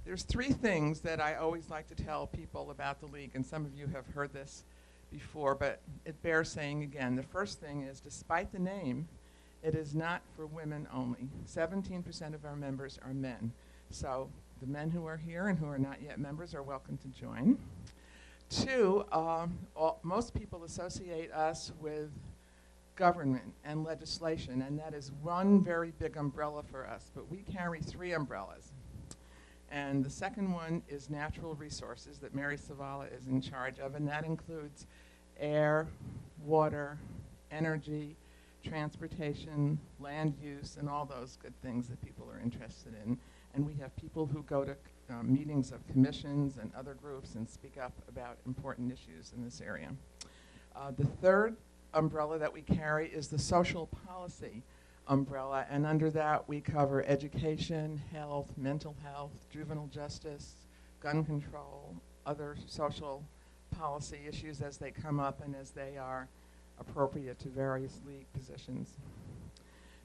There's three things that I always like to tell people about the League, and some of you have heard this before, but it bears saying again. The first thing is, despite the name, it is not for women only. 17% of our members are men. So the men who are here and who are not yet members are welcome to join. Two, most people associate us with government and legislation, and that is one very big umbrella for us, but we carry three umbrellas. And the second one is natural resources that Mary Savala is in charge of, and that includes air, water, energy, transportation, land use, and all those good things that people are interested in. And we have people who go to meetings of commissions and other groups and speak up about important issues in this area. The third umbrella that we carry is the social policy umbrella, and under that we cover education, health, mental health, juvenile justice, gun control, other social policy issues as they come up and as they are appropriate to various League positions.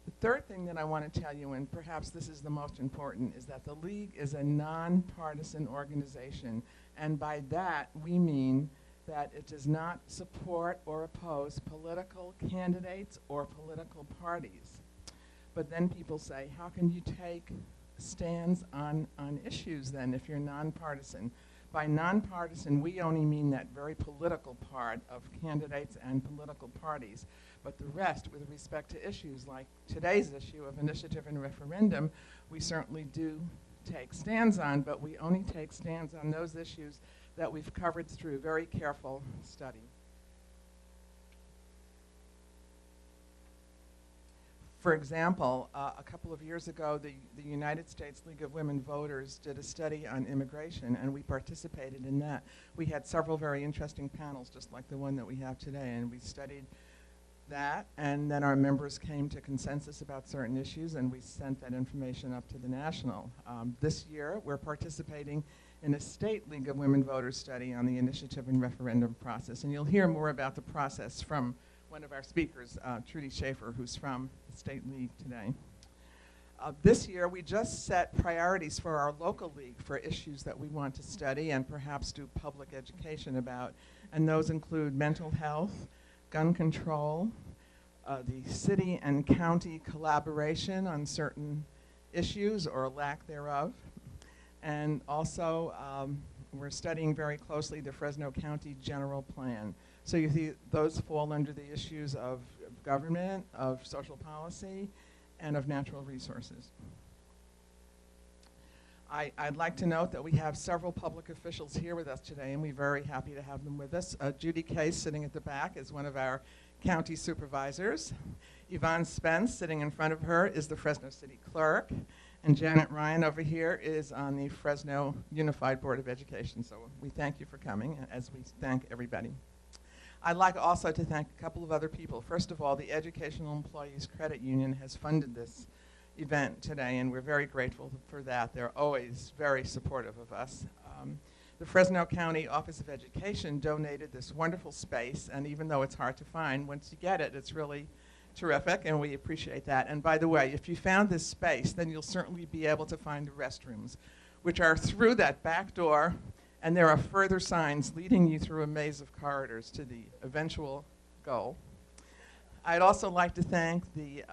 The third thing that I want to tell you, and perhaps this is the most important, is that the League is a nonpartisan organization, and by that we mean that it does not support or oppose political candidates or political parties. But then people say, how can you take stands on issues then if you're nonpartisan? By nonpartisan, we only mean that very political part of candidates and political parties. But the rest, with respect to issues like today's issue of initiative and referendum, we certainly do take stands on, but we only take stands on those issues that we've covered through very careful study. For example, a couple of years ago, the United States League of Women Voters did a study on immigration, and we participated in that. We had several very interesting panels, just like the one that we have today, and we studied that, and then our members came to consensus about certain issues, and we sent that information up to the national. This year, we're participating in a state League of Women Voters study on the initiative and referendum process, and you'll hear more about the process from one of our speakers, Trudy Schafer, who's from the State League today. This year, we just set priorities for our local league for issues that we want to study and perhaps do public education about, and those include mental health, gun control, the city and county collaboration on certain issues or lack thereof, and also we're studying very closely the Fresno County General Plan. So you see those fall under the issues of government, of social policy, and of natural resources. I'd like to note that we have several public officials here with us today, and we're very happy to have them with us. Judy Case, sitting at the back, is one of our county supervisors. Yvonne Spence, sitting in front of her, is the Fresno City Clerk. And Janet Ryan over here is on the Fresno Unified Board of Education. So we thank you for coming, as we thank everybody. I'd like also to thank a couple of other people. First of all, the Educational Employees Credit Union has funded this event today, and we're very grateful for that. They're always very supportive of us. The Fresno County Office of Education donated this wonderful space, and even though it's hard to find, once you get it, it's really terrific, and we appreciate that. And by the way, if you found this space, then you'll certainly be able to find the restrooms, which are through that back door, and there are further signs leading you through a maze of corridors to the eventual goal. I'd also like to thank the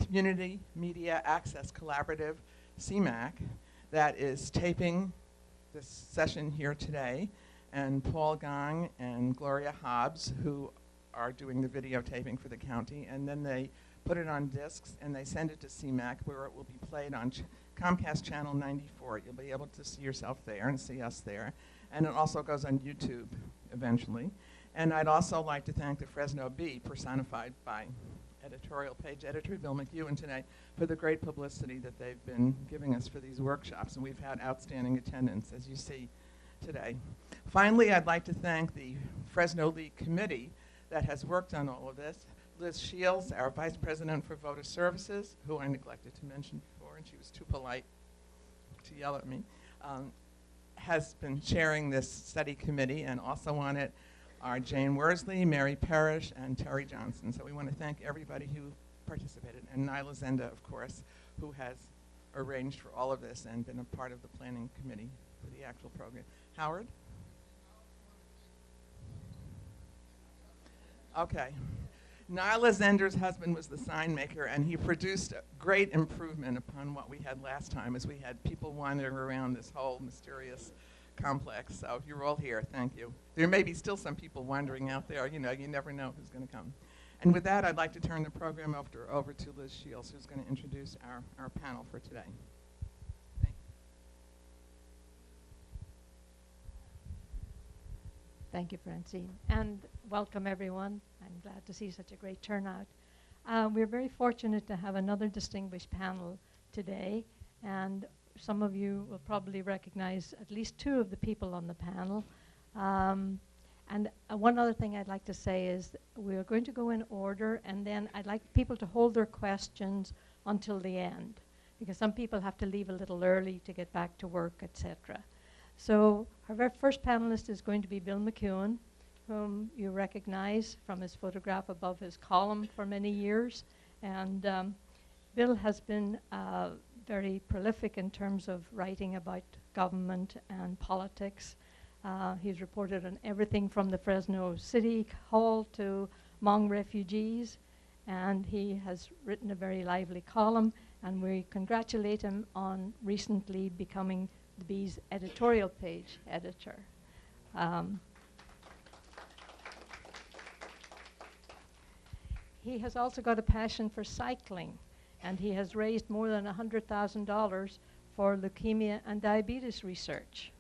Community Media Access Collaborative, CMAC, that is taping this session here today, and Paul Gong and Gloria Hobbs, who are doing the videotaping for the county, and then they put it on discs and they send it to CMAC, where it will be played on Comcast Channel 94. You'll be able to see yourself there and see us there. And it also goes on YouTube eventually. And I'd also like to thank the Fresno Bee, personified by editorial page editor Bill McEwen today, for the great publicity that they've been giving us for these workshops. And we've had outstanding attendance, as you see today. Finally, I'd like to thank the Fresno League Committee that has worked on all of this. Liz Shields, our Vice President for Voter Services, who I neglected to mention before, and she was too polite to yell at me, has been chairing this study committee, and also on it are Jane Worsley, Mary Parrish, and Terry Johnson. So we want to thank everybody who participated, and Nyla Zenda, of course, who has arranged for all of this and been a part of the planning committee for the actual program. Howard? Okay. Nyla Zender's husband was the sign maker, and he produced a great improvement upon what we had last time, as we had people wandering around this whole mysterious complex. So you're all here. Thank you. There may be still some people wandering out there. You know, you never know who's going to come. And with that, I'd like to turn the program over to Liz Shields, who's going to introduce our panel for today. Thank you, Francine, and welcome everyone. I'm glad to see such a great turnout. We're very fortunate to have another distinguished panel today, and some of you will probably recognize at least two of the people on the panel. And one other thing I'd like to say is we're going to go in order, and then I'd like people to hold their questions until the end, because some people have to leave a little early to get back to work, etc. So our very first panelist is going to be Bill McEwen, whom you recognize from his photograph above his column for many years. And Bill has been very prolific in terms of writing about government and politics. He's reported on everything from the Fresno City Hall to Hmong refugees, and he has written a very lively column, and we congratulate him on recently becoming the Bee's editorial page editor. He has also got a passion for cycling, and he has raised more than $100,000 for leukemia and diabetes research.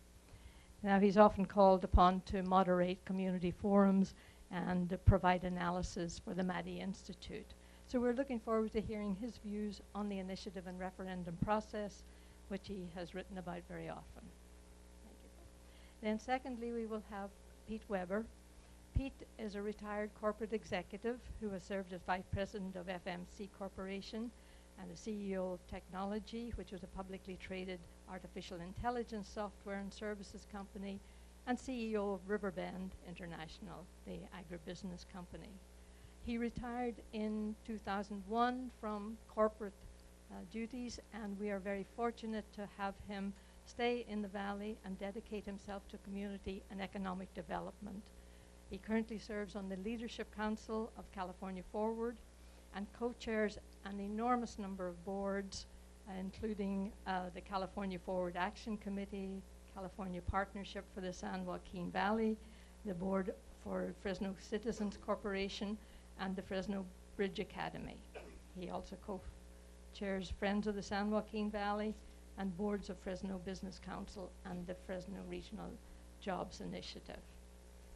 Now, he's often called upon to moderate community forums and provide analysis for the Maddie Institute. So we're looking forward to hearing his views on the initiative and referendum process, which he has written about very often. Thank you. Then secondly, we will have Pete Weber. Pete is a retired corporate executive who has served as Vice President of FMC Corporation and the CEO of Technology, which was a publicly traded artificial intelligence software and services company, and CEO of Riverbend International, the agribusiness company. He retired in 2001 from corporate duties, and we are very fortunate to have him stay in the Valley and dedicate himself to community and economic development. He currently serves on the Leadership Council of California Forward and co-chairs an enormous number of boards, including the California Forward Action Committee, California Partnership for the San Joaquin Valley, the board for Fresno Citizens Corporation, and the Fresno Bridge Academy. He also chairs Friends of the San Joaquin Valley and boards of Fresno Business Council and the Fresno Regional Jobs Initiative.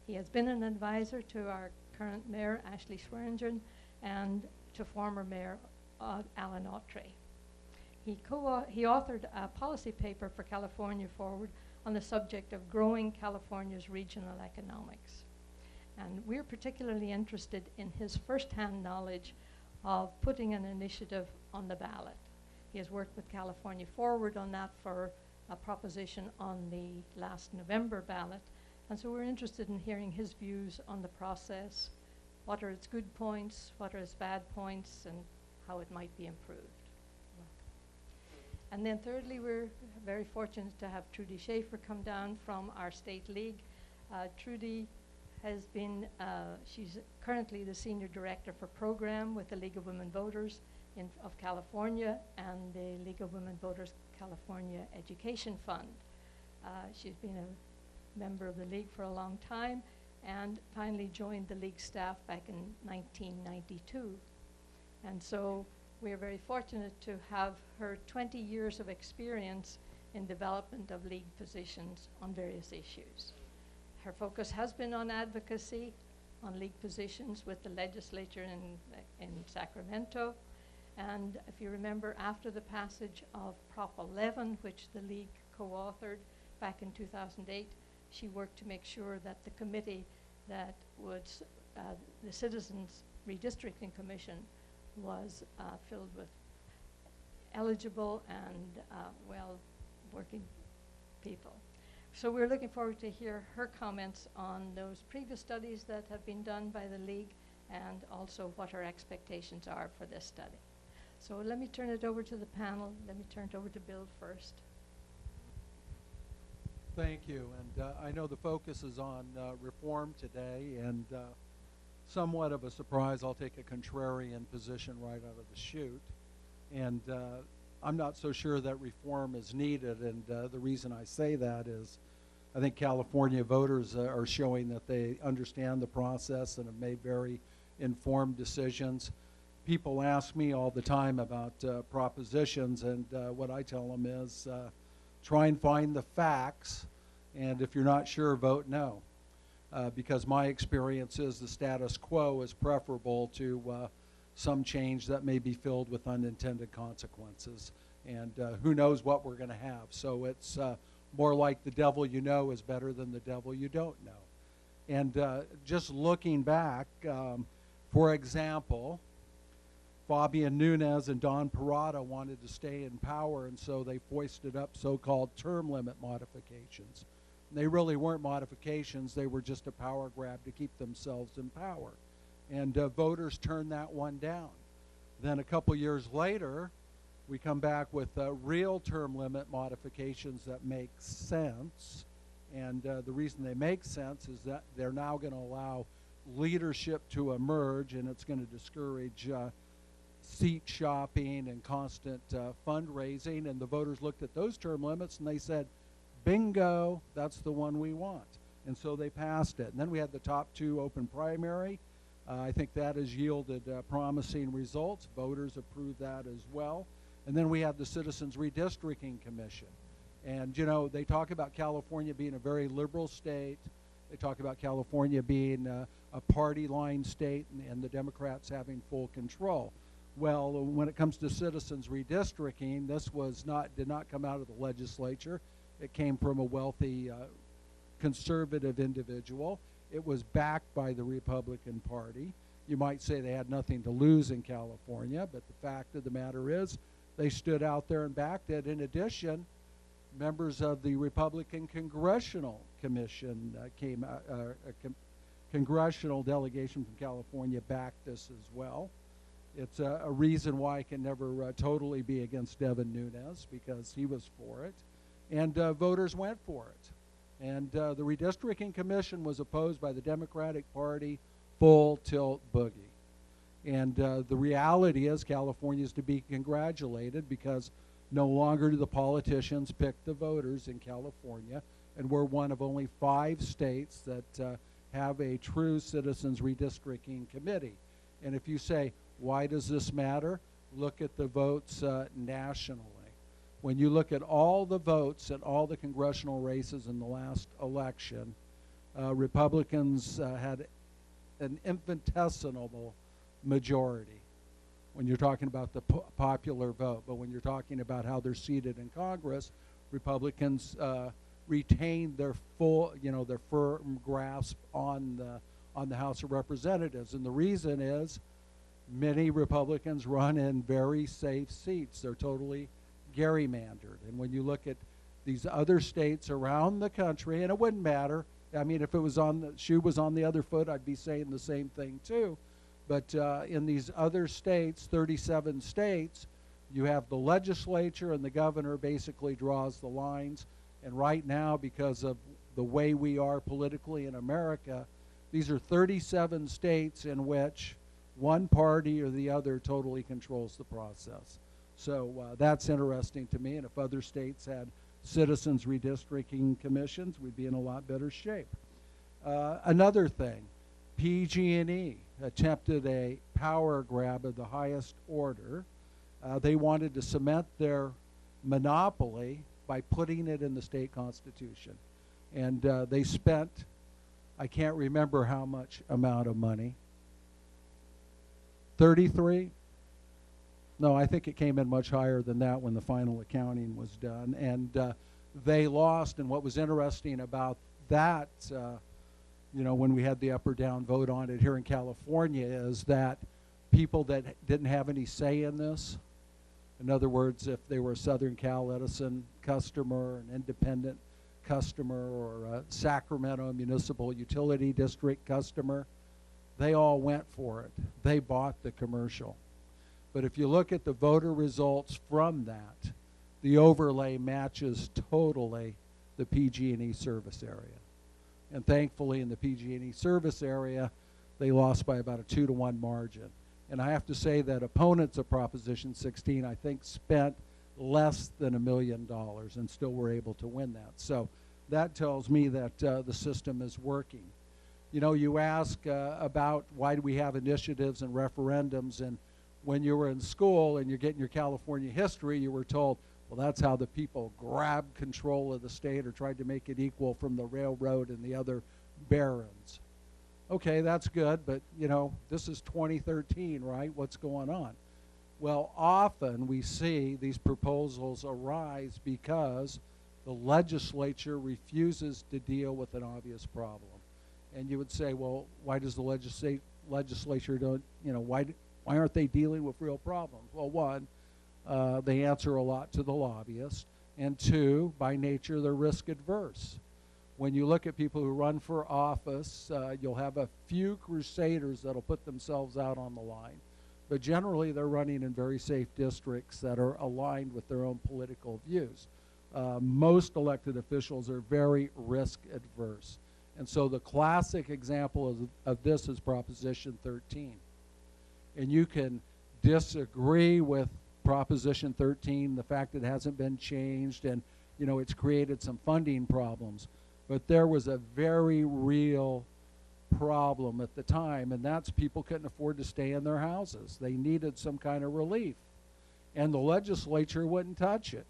He has been an advisor to our current mayor, Ashley Swearingen, and to former mayor Alan Autry. He authored a policy paper for California Forward on the subject of growing California's regional economics. And we're particularly interested in his first-hand knowledge of putting an initiative on the ballot. He has worked with California Forward on that for a proposition on the last November ballot. And so we're interested in hearing his views on the process, what are its good points, what are its bad points, and how it might be improved. And then thirdly, we're very fortunate to have Trudy Schafer come down from our state league. Trudy has been, she's currently the Senior Director for Program with the League of Women Voters of California and the League of Women Voters California Education Fund. She's been a member of the league for a long time and finally joined the league staff back in 1992. And so we are very fortunate to have her 20 years of experience in development of league positions on various issues. Her focus has been on advocacy, on league positions with the legislature in Sacramento. And if you remember, after the passage of Prop 11, which the league co-authored back in 2008, she worked to make sure that the committee that would, the Citizens Redistricting Commission, was filled with eligible and well-working people. So we're looking forward to hear her comments on those previous studies that have been done by the league and also what her expectations are for this study. So let me turn it over to the panel. Let me turn it over to Bill first. Thank you. And I know the focus is on reform today, and somewhat of a surprise, I'll take a contrarian position right out of the chute. And I'm not so sure that reform is needed, and the reason I say that is I think California voters are showing that they understand the process and have made very informed decisions. People ask me all the time about propositions, and what I tell them is try and find the facts, and if you're not sure, vote no. Because my experience is the status quo is preferable to some change that may be filled with unintended consequences. And who knows what we're going to have. So it's more like the devil you know is better than the devil you don't know. And just looking back, for example, Fabian Nunez and Don Parada wanted to stay in power, and so they foisted up so-called term limit modifications. They really weren't modifications, they were just a power grab to keep themselves in power. And voters turned that one down. Then a couple years later, we come back with real term limit modifications that make sense. And the reason they make sense is that they're now going to allow leadership to emerge, and it's going to discourage seat shopping and constant fundraising. And the voters looked at those term limits and they said, bingo, that's the one we want. And so they passed it. And then we had the top two open primary. I think that has yielded promising results. Voters approved that as well. And then we had the Citizens Redistricting Commission. And, you know, they talk about California being a very liberal state. They talk about California being a party line state and the Democrats having full control. Well, when it comes to citizens redistricting, this did not come out of the legislature. It came from a wealthy conservative individual. It was backed by the Republican Party. You might say they had nothing to lose in California, but the fact of the matter is they stood out there and backed it. In addition, members of the Republican Congressional Commission congressional delegation from California backed this as well. It's a reason why I can never totally be against Devin Nunes, because he was for it. And voters went for it. And the Redistricting Commission was opposed by the Democratic Party, full tilt boogie. And the reality is California is to be congratulated, because no longer do the politicians pick the voters in California, and we're one of only 5 states that have a true citizens redistricting committee. And if you say, why does this matter? Look at the votes nationally. When you look at all the votes at all the congressional races in the last election, Republicans had an infinitesimal majority when you're talking about the popular vote. But when you're talking about how they're seated in Congress, Republicans retained their full, their firm grasp on the House of Representatives. And the reason is many Republicans run in very safe seats. They're totally gerrymandered. And when you look at these other states around the country, and it wouldn't matter, I mean, if it was on the shoe was on the other foot, I'd be saying the same thing too. But in these other states, 37 states, you have the legislature and the governor basically draws the lines. And right now, because of the way we are politically in America, these are 37 states in which one party or the other totally controls the process. So that's interesting to me, and if other states had citizens redistricting commissions, we'd be in a lot better shape. Another thing, PG&E attempted a power grab of the highest order. They wanted to cement their monopoly by putting it in the state constitution. And they spent, I can't remember how much amount of money, 33? No, I think it came in much higher than that when the final accounting was done. And they lost. And what was interesting about that, when we had the up or down vote on it here in California, is that people that didn't have any say in this, in other words, if they were a Southern Cal Edison customer, an independent customer, or a Sacramento Municipal Utility District customer, they all went for it. They bought the commercial. But if you look at the voter results from that, the overlay matches totally the PG&E service area. And thankfully in the PG&E service area, they lost by about a 2-to-1 margin. And I have to say that opponents of Proposition 16, I think, spent less than $1 million and still were able to win that. So that tells me that the system is working. You know, you ask about why do we have initiatives and referendums, and when you were in school and you're getting your California history, you were told, well, that's how the people grabbed control of the state or tried to make it equal from the railroad and the other barons. Okay, that's good, but you know, this is 2013, right? What's going on? Well, often we see these proposals arise because the legislature refuses to deal with an obvious problem. And you would say, well, why does the legislature don't, you know, why aren't they dealing with real problems? Well, one, they answer a lot to the lobbyists, and two, by nature, they're risk adverse. When you look at people who run for office, you'll have a few crusaders that'll put themselves out on the line. But generally, they're running in very safe districts that are aligned with their own political views. Most elected officials are very risk adverse. And so the classic example of this is Proposition 13. And you can disagree with Proposition 13, the fact that it hasn't been changed, and you know, it's created some funding problems. But there was a very real problem at the time, and that's people couldn't afford to stay in their houses. They needed some kind of relief, and the legislature wouldn't touch it.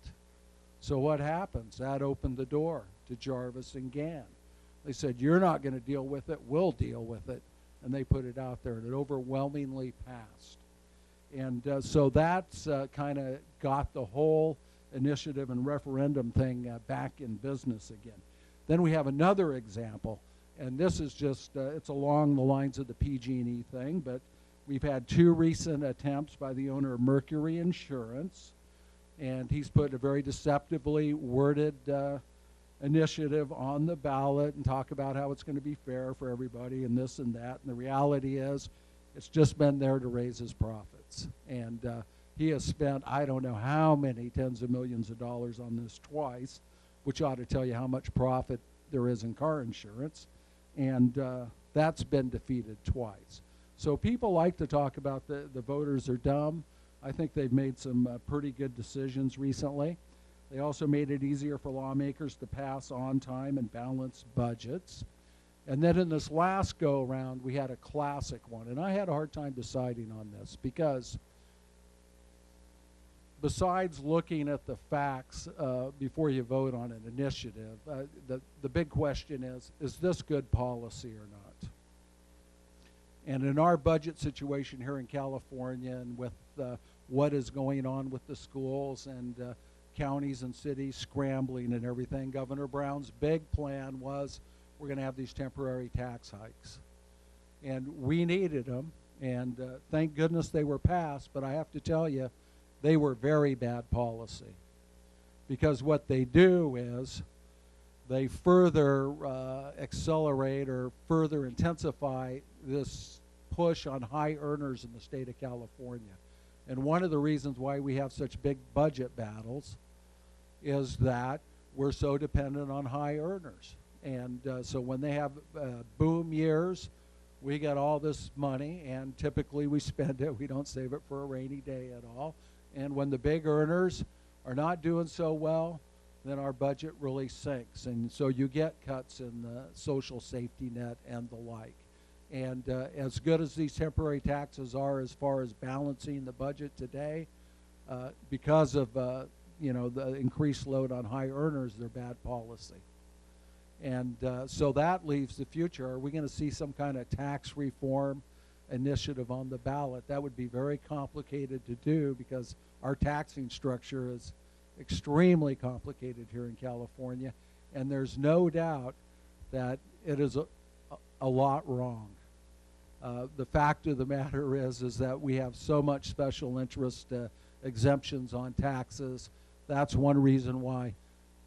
So what happens? That opened the door to Jarvis and Gann. They said, you're not going to deal with it, we'll deal with it. And they put it out there, and it overwhelmingly passed. And so that's kind of got the whole initiative and referendum thing back in business again. Then we have another example, and this is just, it's along the lines of the PG&E thing, but we've had 2 recent attempts by the owner of Mercury Insurance, and he's put a very deceptively worded initiative on the ballot and talk about how it's going to be fair for everybody and this and that. And the reality is it's just been there to raise his profits. And he has spent I don't know how many tens of millions of dollars on this twice, which ought to tell you how much profit there is in car insurance. And that's been defeated twice. So people like to talk about the voters are dumb. I think they've made some pretty good decisions recently. They also made it easier for lawmakers to pass on time and balanced budgets. And then in this last go-around, we had a classic one. And I had a hard time deciding on this because besides looking at the facts before you vote on an initiative, the big question is this good policy or not? And in our budget situation here in California and with what is going on with the schools and counties and cities scrambling and everything, Governor Brown's big plan was we're going to have these temporary tax hikes. And we needed them, and thank goodness they were passed, but I have to tell you, they were very bad policy. Because what they do is they further accelerate or further intensify this push on high earners in the state of California. And one of the reasons why we have such big budget battles is that we're so dependent on high earners. And so when they have boom years, we get all this money, and typically we spend it. We don't save it for a rainy day at all. And when the big earners are not doing so well, then our budget really sinks. And so you get cuts in the social safety net and the like. And as good as these temporary taxes are as far as balancing the budget today, because of you know, the increased load on high earners, they're bad policy. And so that leaves the future. Are we going to see some kind of tax reform initiative on the ballot? That would be very complicated to do because our taxing structure is extremely complicated here in California, and there's no doubt that it is a lot wrong. The fact of the matter is that we have so much special interest exemptions on taxes. That's one reason why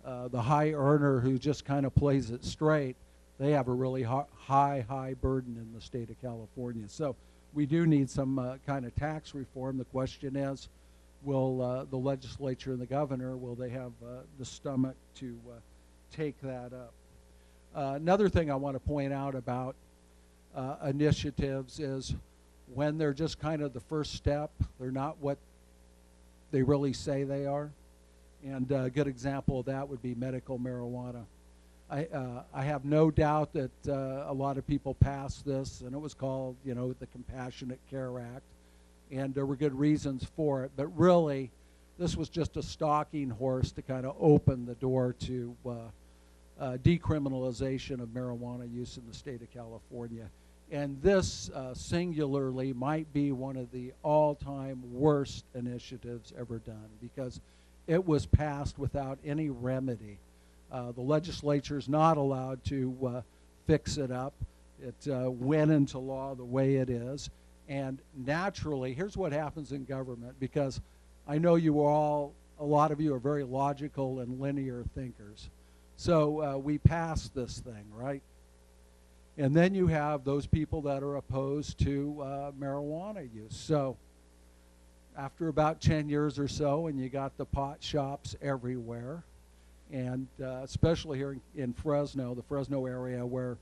the high earner who just kind of plays it straight, they have a really high burden in the state of California. So we do need some kind of tax reform. The question is, will the legislature and the governor, will they have the stomach to take that up? Another thing I want to point out about initiatives is when they're just kind of the first step, they're not what they really say they are. And a good example of that would be medical marijuana. I have no doubt that a lot of people passed this, and it was called, you know, the Compassionate Care Act, and there were good reasons for it. But really, this was just a stalking horse to kind of open the door to decriminalization of marijuana use in the state of California. And this singularly might be one of the all-time worst initiatives ever done, because it was passed without any remedy. The legislature is not allowed to fix it up. It went into law the way it is. And naturally, here's what happens in government, because I know you all, a lot of you are very logical and linear thinkers. So we passed this thing, right? And then you have those people that are opposed to marijuana use. So after about 10 years or so, and you got the pot shops everywhere, and especially here in Fresno, the Fresno area, where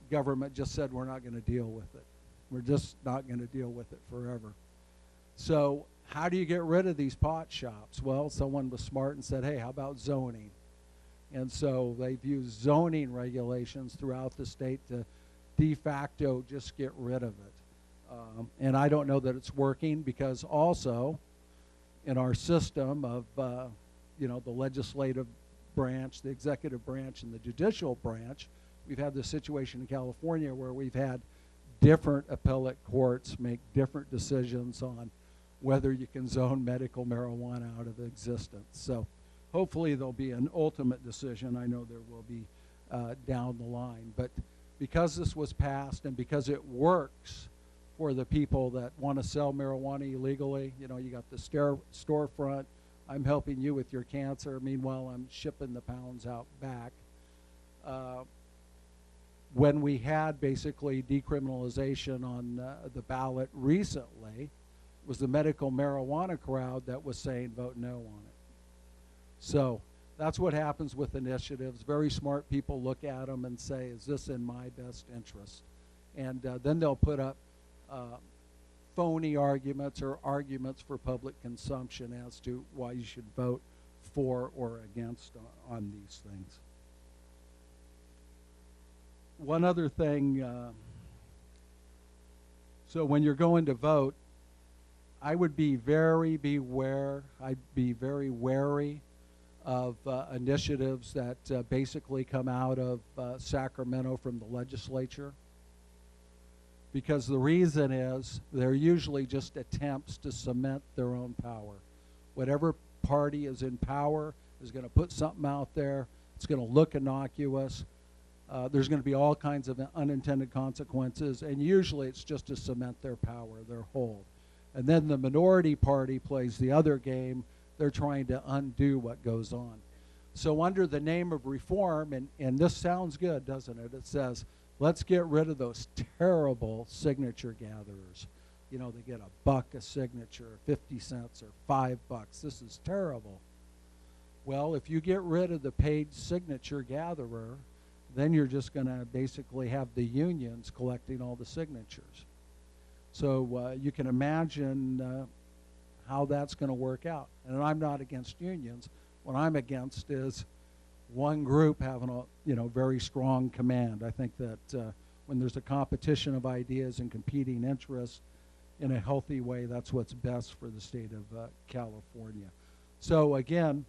government just said we're not going to deal with it. We're just not going to deal with it forever. So how do you get rid of these pot shops? Well, someone was smart and said, hey, how about zoning? And so they've used zoning regulations throughout the state to de facto just get rid of it. And I don't know that it's working, because also in our system of you know, the legislative branch, the executive branch, and the judicial branch, we've had this situation in California where we've had different appellate courts make different decisions on whether you can zone medical marijuana out of existence. So hopefully there'll be an ultimate decision. I know there will be down the line. But because this was passed and because it works for the people that want to sell marijuana illegally, you know, you got the storefront, I'm helping you with your cancer, meanwhile I'm shipping the pounds out back. When we had basically decriminalization on the ballot recently, it was the medical marijuana crowd that was saying vote no on it. So that's what happens with initiatives. Very smart people look at them and say, is this in my best interest? And then they'll put up phony arguments or arguments for public consumption as to why you should vote for or against on these things. One other thing, so when you're going to vote, I would be very very wary of initiatives that basically come out of Sacramento from the legislature, because the reason is they're usually just attempts to cement their own power. Whatever party is in power is going to put something out there. It's going to look innocuous. There's going to be all kinds of unintended consequences, and usually it's just to cement their power, their hold. And then the minority party plays the other game. They're trying to undo what goes on. So under the name of reform, and this sounds good, doesn't it? It says, let's get rid of those terrible signature gatherers. You know, they get $1 a signature, 50 cents, or $5. This is terrible. Well, if you get rid of the paid signature gatherer, then you're just going to basically have the unions collecting all the signatures. So you can imagine how that's going to work out. And I'm not against unions. What I'm against is one group having a very strong command. I think that when there's a competition of ideas and competing interests in a healthy way, that's what's best for the state of California. So again,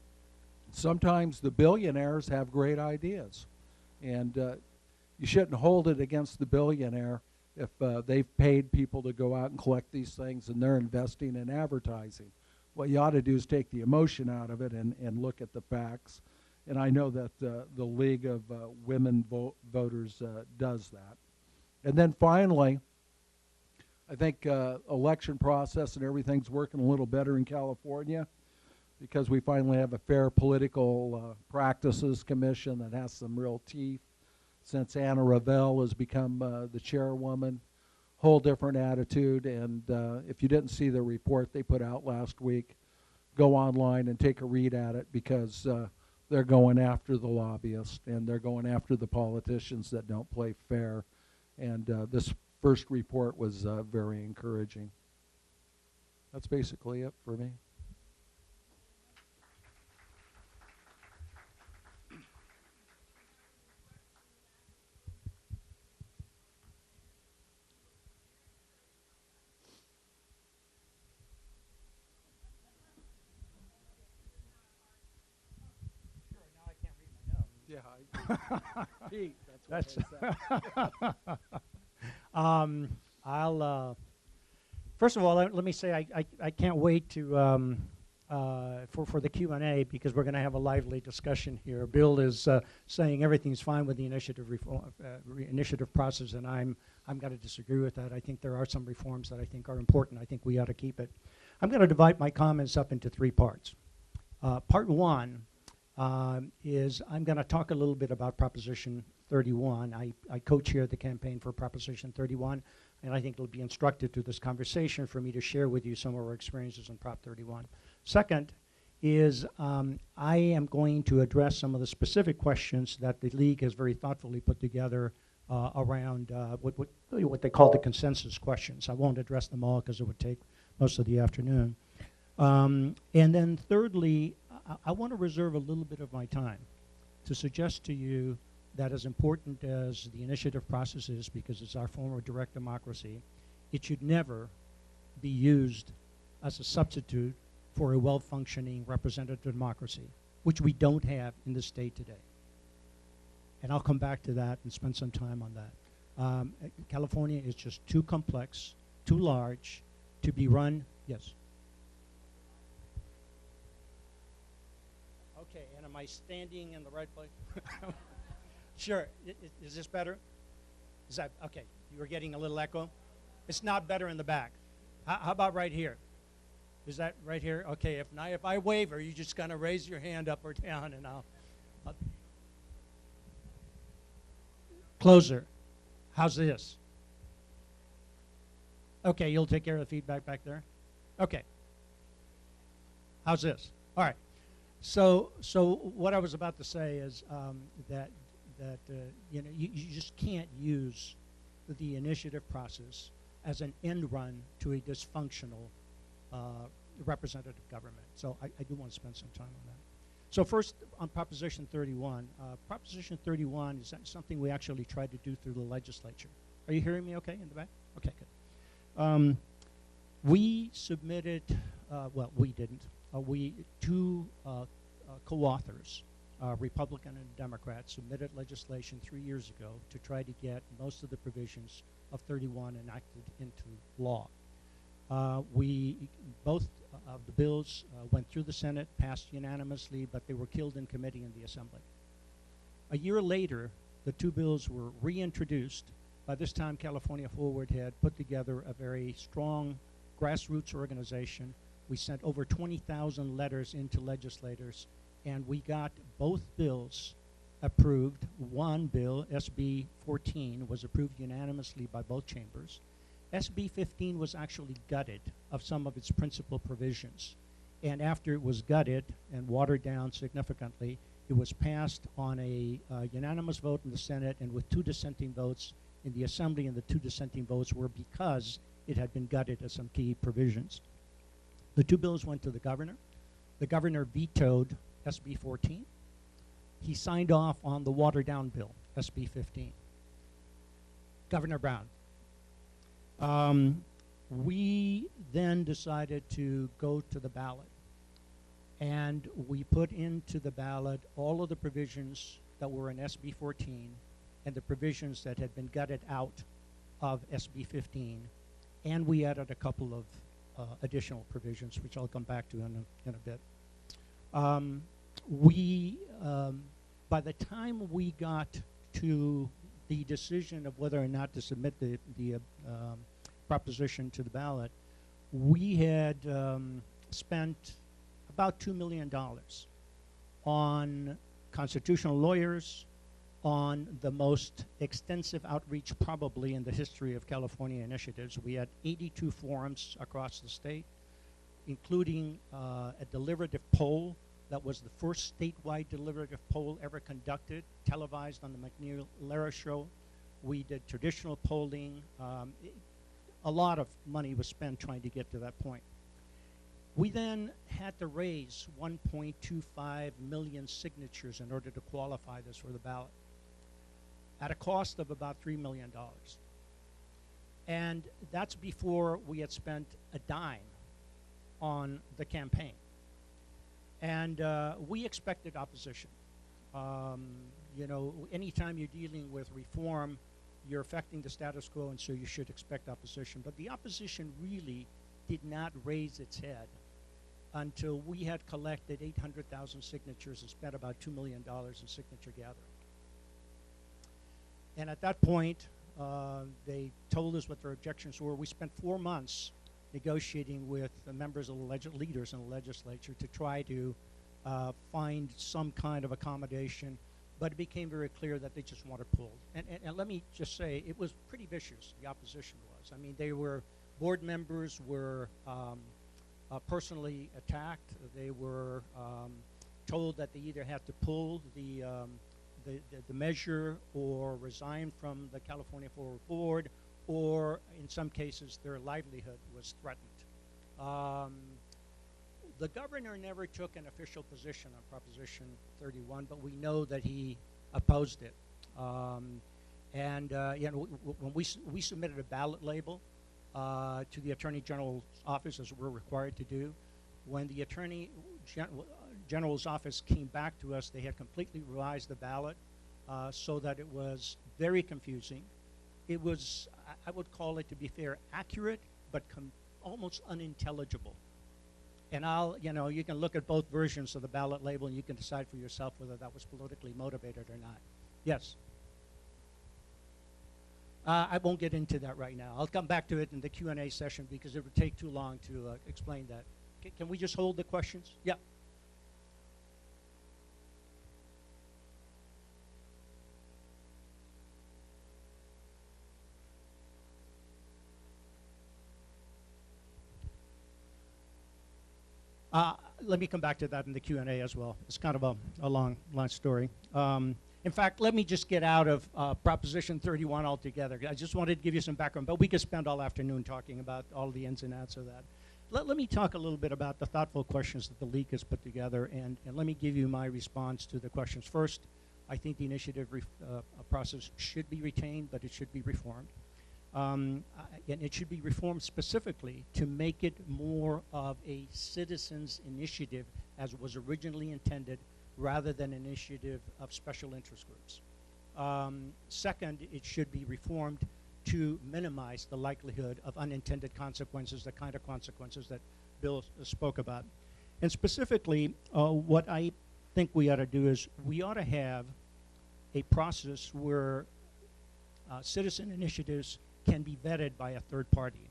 sometimes the billionaires have great ideas. And you shouldn't hold it against the billionaire if they've paid people to go out and collect these things and they're investing in advertising. What you ought to do is take the emotion out of it and look at the facts. And I know that the League of Women Voters does that. And then finally, I think election process and everything's working a little better in California, because we finally have a fair political practices commission that has some real teeth. Since Anna Revelle has become the chairwoman, whole different attitude. And if you didn't see the report they put out last week, go online and take a read at it, because they're going after the lobbyists and they're going after the politicians that don't play fair. And this first report was very encouraging. That's basically it for me. Yeah, Pete, that's what I said. I'll first of all, let me say I can't wait to for the Q&A, because we're going to have a lively discussion here. Bill is saying everything's fine with the initiative initiative process, and I'm going to disagree with that. I think there are some reforms that I think are important. I think we ought to keep it. I'm going to divide my comments up into three parts. Part one is I'm going to talk a little bit about Proposition 31. I co-chair the campaign for Proposition 31, and I think it'll be instructive to this conversation for me to share with you some of our experiences on Prop 31. Second is I am going to address some of the specific questions that the League has very thoughtfully put together around what they call the consensus questions. I won't address them all because it would take most of the afternoon. And then thirdly, I want to reserve a little bit of my time to suggest to you that as important as the initiative process is, because it's our form of direct democracy, it should never be used as a substitute for a well-functioning representative democracy, which we don't have in the state today. And I'll come back to that and spend some time on that. California is just too complex, too large to be run. Yes. Okay, and am I standing in the right place? Sure. Is this better? Is that okay? You were getting a little echo. It's not better in the back. How about right here? Is that right here? Okay. If I waver, you just gonna raise your hand up or down, and I'll closer. How's this? Okay, you'll take care of the feedback back there. Okay. How's this? All right. So what I was about to say is that you know, you just can't use the initiative process as an end run to a dysfunctional representative government. So I do want to spend some time on that. So first, on Proposition 31. Proposition 31 is something we actually tried to do through the legislature. Are you hearing me okay in the back? Okay, good. We submitted, well, we didn't. Two co-authors, Republican and Democrat, submitted legislation 3 years ago to try to get most of the provisions of 31 enacted into law. Both of the bills went through the Senate, passed unanimously, but they were killed in committee in the Assembly. A year later, the two bills were reintroduced. By this time, California Forward had put together a very strong grassroots organization. We sent over 20,000 letters into legislators, and we got both bills approved. One bill, SB 14, was approved unanimously by both chambers. SB 15 was actually gutted of some of its principal provisions. And after it was gutted and watered down significantly, it was passed on a unanimous vote in the Senate and with 2 dissenting votes in the Assembly, and the 2 dissenting votes were because it had been gutted of some key provisions. The 2 bills went to the governor. The governor vetoed SB 14. He signed off on the watered-down bill, SB 15. Governor Brown. We then decided to go to the ballot. And we put into the ballot all of the provisions that were in SB 14 and the provisions that had been gutted out of SB 15. And we added a couple of additional provisions, which I'll come back to in a bit. By the time we got to the decision of whether or not to submit the proposition to the ballot, we had spent about $2 million on constitutional lawyers, on the most extensive outreach probably in the history of California initiatives. We had 82 forums across the state, including a deliberative poll that was the first statewide deliberative poll ever conducted, televised on the McNeil-Lehrer show. We did traditional polling. A lot of money was spent trying to get to that point. We then had to raise 1.25 million signatures in order to qualify this for the ballot at a cost of about $3 million. And that's before we had spent a dime on the campaign. And we expected opposition. You know, anytime you're dealing with reform, you're affecting the status quo, and so you should expect opposition. But the opposition really did not raise its head until we had collected 800,000 signatures and spent about $2 million in signature gathering. And at that point, they told us what their objections were. We spent 4 months negotiating with the members of the leaders in the legislature to try to find some kind of accommodation, but it became very clear that they just wanted pulled. And let me just say, it was pretty vicious, the opposition was. I mean, they were, board members were personally attacked. They were told that they either had to pull the measure or resign from the California Forward Board, or in some cases their livelihood was threatened. The governor never took an official position on Proposition 31, but we know that he opposed it. You know, when we submitted a ballot label to the Attorney General's office, as we're required to do, when the Attorney General's office came back to us, they had completely revised the ballot so that it was very confusing. It was, I would call it, to be fair, accurate, but almost unintelligible. And you know, you can look at both versions of the ballot label and you can decide for yourself whether that was politically motivated or not. Yes? I won't get into that right now. I'll come back to it in the Q&A session because it would take too long to explain that. Can we just hold the questions? Yeah. Let me come back to that in the Q&A as well. It's kind of a long story. In fact, let me just get out of Proposition 31 altogether. I just wanted to give you some background, but we could spend all afternoon talking about all the ins and outs of that. Let me talk a little bit about the thoughtful questions that the league has put together, and let me give you my response to the questions. First, I think the initiative process should be retained, but it should be reformed. And it should be reformed specifically to make it more of a citizens' initiative as was originally intended, rather than an initiative of special interest groups. Second, it should be reformed to minimize the likelihood of unintended consequences, the kind of consequences that Bill spoke about. And specifically, what I think we ought to do is we ought to have a process where citizen initiatives can be vetted by a third party.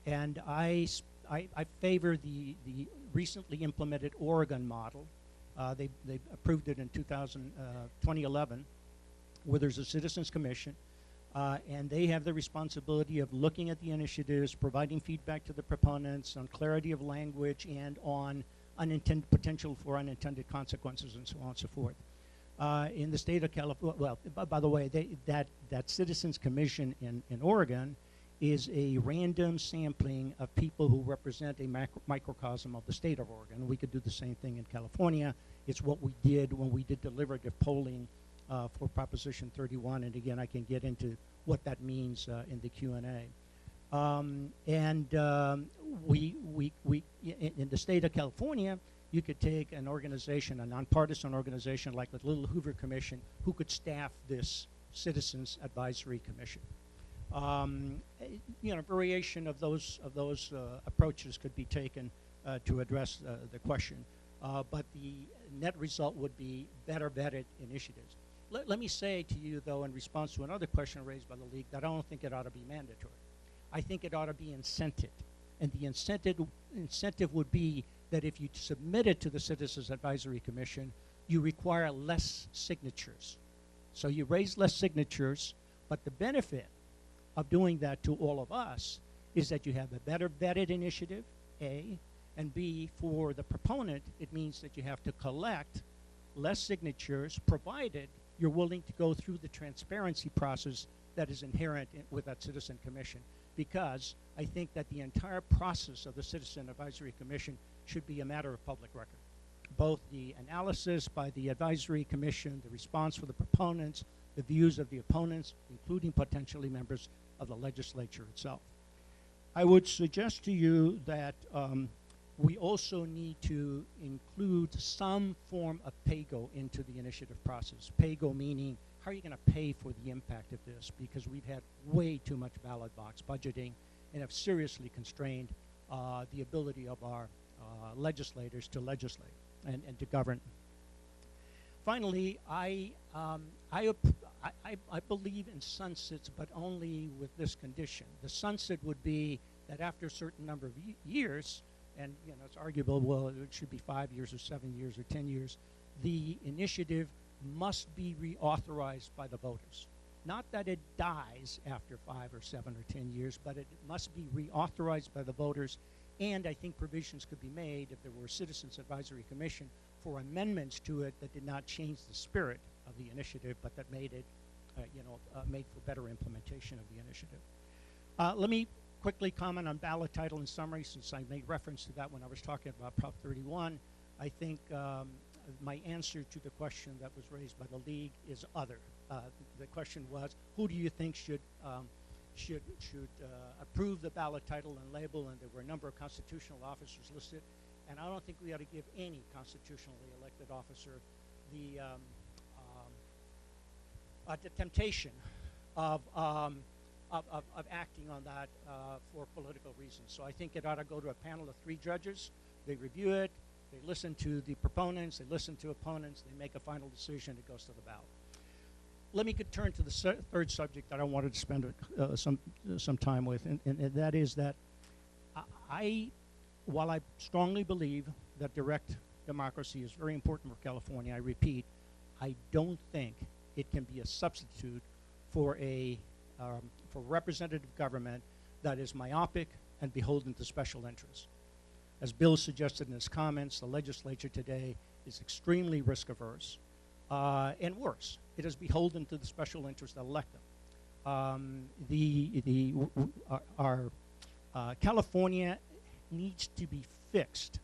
And I favor the recently implemented Oregon model. They approved it in 2011, where there's a Citizens Commission, and they have the responsibility of looking at the initiatives, providing feedback to the proponents on clarity of language and on potential for unintended consequences and so on and so forth. In the state of California, well, by the way, that Citizens Commission in Oregon is a random sampling of people who represent a microcosm of the state of Oregon. We could do the same thing in California. It's what we did when we did deliberative polling for Proposition 31, and again, I can get into what that means in the Q&A. In the state of California, you could take an organization, a nonpartisan organization like the Little Hoover Commission, who could staff this Citizens Advisory Commission. You know, variation of those approaches could be taken to address the question, but the net result would be better vetted initiatives. Let me say to you, though, in response to another question raised by the league, that I don't think it ought to be mandatory. I think it ought to be incented, and the incentive would be that if you submit it to the Citizens Advisory Commission, you require less signatures So you raise less signatures, but the benefit of doing that to all of us is that you have a better vetted initiative, A, and B, for the proponent, it means that you have to collect less signatures, provided you're willing to go through the transparency process that is inherent with that Citizen Commission. Because I think that the entire process of the Citizen Advisory Commission should be a matter of public record. Both the analysis by the Advisory Commission, the response for the proponents, the views of the opponents, including potentially members of the legislature itself. I would suggest to you that we also need to include some form of PAYGO into the initiative process. PAYGO meaning, how are you going to pay for the impact of this? Because we've had way too much ballot box budgeting and have seriously constrained the ability of our legislators to legislate and to govern. Finally, I believe in sunsets, but only with this condition. The sunset would be that after a certain number of years, and you know, it's arguable, well, it should be 5 years or 7 years or 10 years, the initiative must be reauthorized by the voters. Not that it dies after 5 or 7 or 10 years, but it must be reauthorized by the voters. And I think provisions could be made, if there were a Citizens Advisory Commission, for amendments to it that did not change the spirit of the initiative, but that made it, made for better implementation of the initiative. Let me quickly comment on ballot title and summary, since I made reference to that when I was talking about Prop 31. I think my answer to the question that was raised by the League is other. The question was, who do you think should approve the ballot title and label? And there were a number of constitutional officers listed. And I don't think we ought to give any constitutionally elected officer the temptation of acting on that for political reasons. So I think it ought to go to a panel of 3 judges. They review it. They listen to the proponents. They listen to opponents. They make a final decision. It goes to the ballot. Let me turn to the third subject that I wanted to spend some time with, and that is that while I strongly believe that direct democracy is very important for California, I repeat, I don't think it can be a substitute for for representative government that is myopic and beholden to special interests. As Bill suggested in his comments, the legislature today is extremely risk averse, and worse, it is beholden to the special interests that elect them. California needs to be fixed,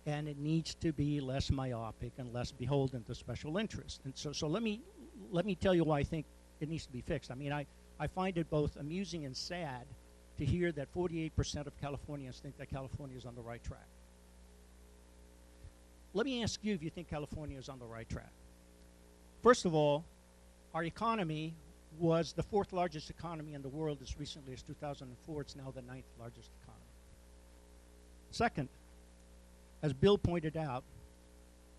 and it needs to be less myopic and less beholden to special interests. And so let me tell you why I think it needs to be fixed. I mean, I find it both amusing and sad to hear that 48% of Californians think that California is on the right track. Let me ask you if you think California is on the right track. First of all, our economy was the 4th largest economy in the world as recently as 2004. It's now the 9th largest economy. Second, as Bill pointed out,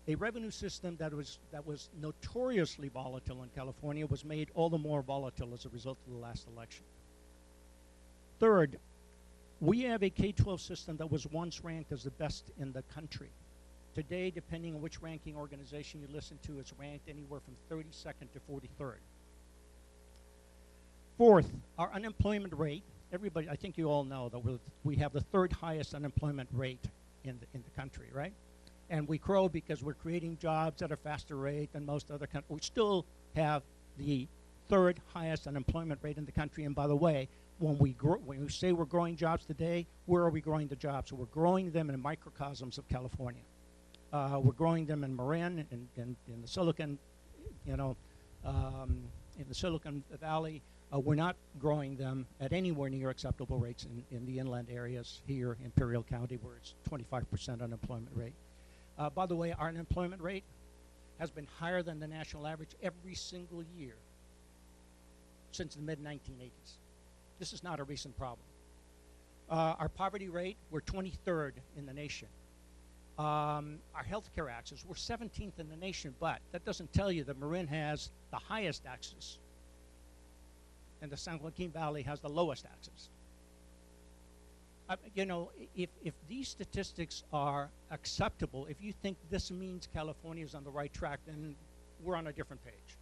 a revenue system that was notoriously volatile in California was made all the more volatile as a result of the last election. Third, we have a K-12 system that was once ranked as the best in the country. Today, depending on which ranking organization you listen to, it's ranked anywhere from 32nd to 43rd. Fourth, our unemployment rate, everybody, I think you all know that we have the 3rd highest unemployment rate in the country, right? And we crow because we're creating jobs at a faster rate than most other countries. We still have the 3rd highest unemployment rate in the country. And by the way, when we say we're growing jobs today, where are we growing the jobs? So we're growing them in microcosms of California. We're growing them in Marin, in the Silicon, in the Silicon Valley. We're not growing them at anywhere near acceptable rates in the inland areas here in Imperial County, where it's 25% unemployment rate. By the way, our unemployment rate has been higher than the national average every single year since the mid-1980s. This is not a recent problem. Our poverty rate, we're 23rd in the nation. Our healthcare access, we're 17th in the nation, but that doesn't tell you that Marin has the highest access and the San Joaquin Valley has the lowest access. If these statistics are acceptable, if you think this means California is on the right track, then we're on a different page.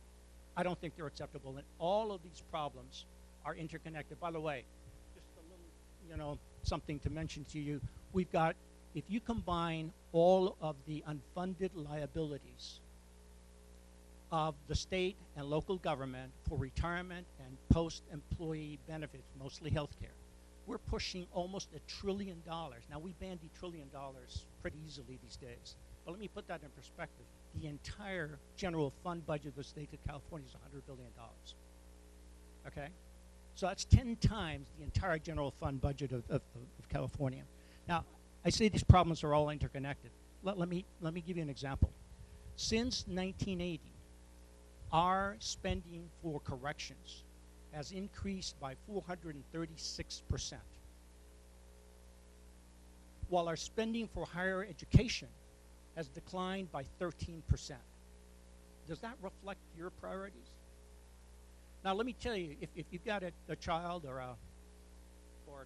I don't think they're acceptable. And all of these problems are interconnected. By the way, just a little, something to mention to you. We've got, if you combine all of the unfunded liabilities of the state and local government for retirement and post-employee benefits, mostly health care, we're pushing almost $1 trillion. Now, we bandy $1 trillion pretty easily these days. But let me put that in perspective. The entire general fund budget of the state of California is $100 billion. Okay? So that's 10 times the entire general fund budget of California. Now, I say these problems are all interconnected. Let me give you an example. Since 1980, our spending for corrections has increased by 436%, while our spending for higher education has declined by 13%. Does that reflect your priorities? Now, let me tell you, if you've got a child or a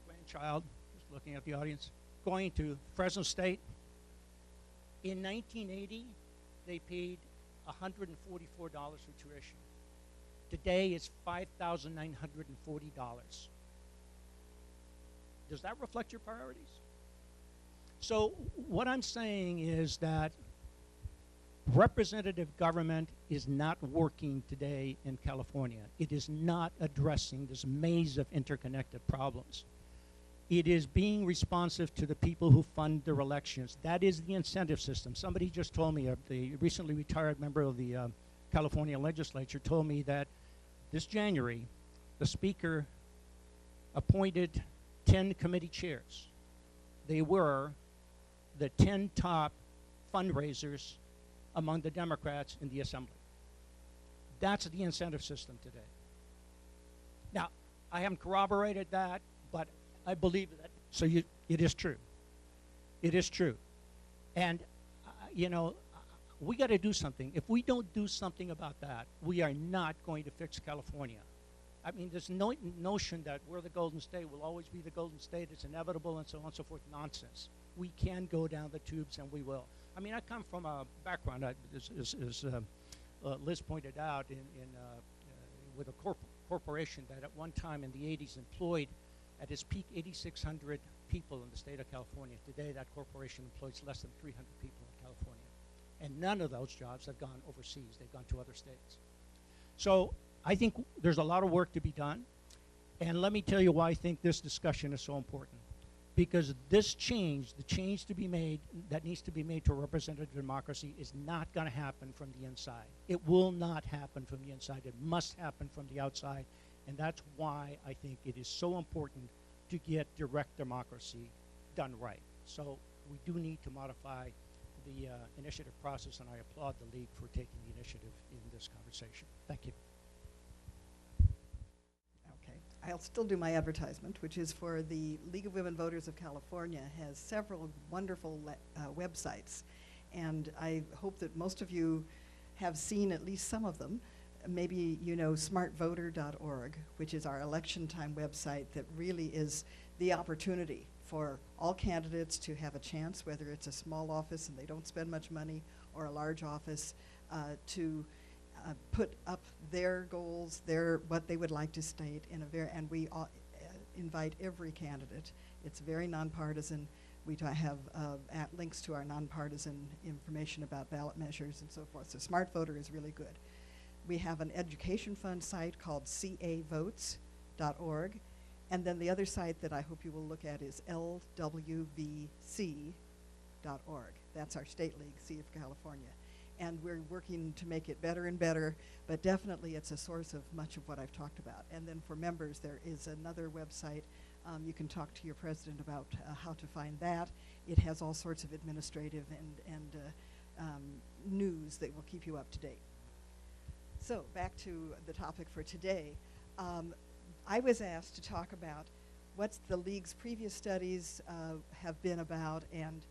grandchild, just looking at the audience, going to Fresno State, in 1980, they paid $144 for tuition. Today, it's $5,940. Does that reflect your priorities? So what I'm saying is that representative government is not working today in California. It is not addressing this maze of interconnected problems. It is being responsive to the people who fund their elections. That is the incentive system. Somebody just told me, the recently retired member of the California legislature told me that this January, the speaker appointed 10 committee chairs. They were the 10 top fundraisers among the Democrats in the Assembly. That's the incentive system today. Now, I haven't corroborated that, but I believe that. So it is true. It is true. And, we got to do something. If we don't do something about that, we are not going to fix California. I mean, this notion that we're the Golden State, will always be the Golden State, it's inevitable, and so on and so forth, nonsense. We can go down the tubes, and we will. I mean, I come from a background, as Liz pointed out, with a corporation that at one time in the 80s employed, at its peak, 8,600 people in the state of California. Today, that corporation employs less than 300 people in California. And none of those jobs have gone overseas. They've gone to other states. So I think there's a lot of work to be done. And let me tell you why I think this discussion is so important. Because this change, the change to be made, that needs to be made to representative democracy, is not going to happen from the inside. It will not happen from the inside. It must happen from the outside. And that's why I think it is so important to get direct democracy done right. So we do need to modify the initiative process, and I applaud the League for taking the initiative in this conversation. Thank you. Okay. I'll still do my advertisement, which is for the League of Women Voters of California, has several wonderful websites. And I hope that most of you have seen at least some of them. Maybe you know smartvoter.org, which is our election time website that really is the opportunity for all candidates to have a chance, whether it's a small office and they don't spend much money, or a large office, to put up their goals, what they would like to state in a very, and we invite every candidate. It's very nonpartisan. We have links to our nonpartisan information about ballot measures and so forth. So Smart Voter is really good. We have an education fund site called cavotes.org. And then the other site that I hope you will look at is LWVC.org. That's our state league, Sea of California. And we're working to make it better and better, but definitely it's a source of much of what I've talked about. And then for members, there is another website. You can talk to your president about how to find that. It has all sorts of administrative and news that will keep you up to date. So back to the topic for today. I was asked to talk about what the League's previous studies have been about and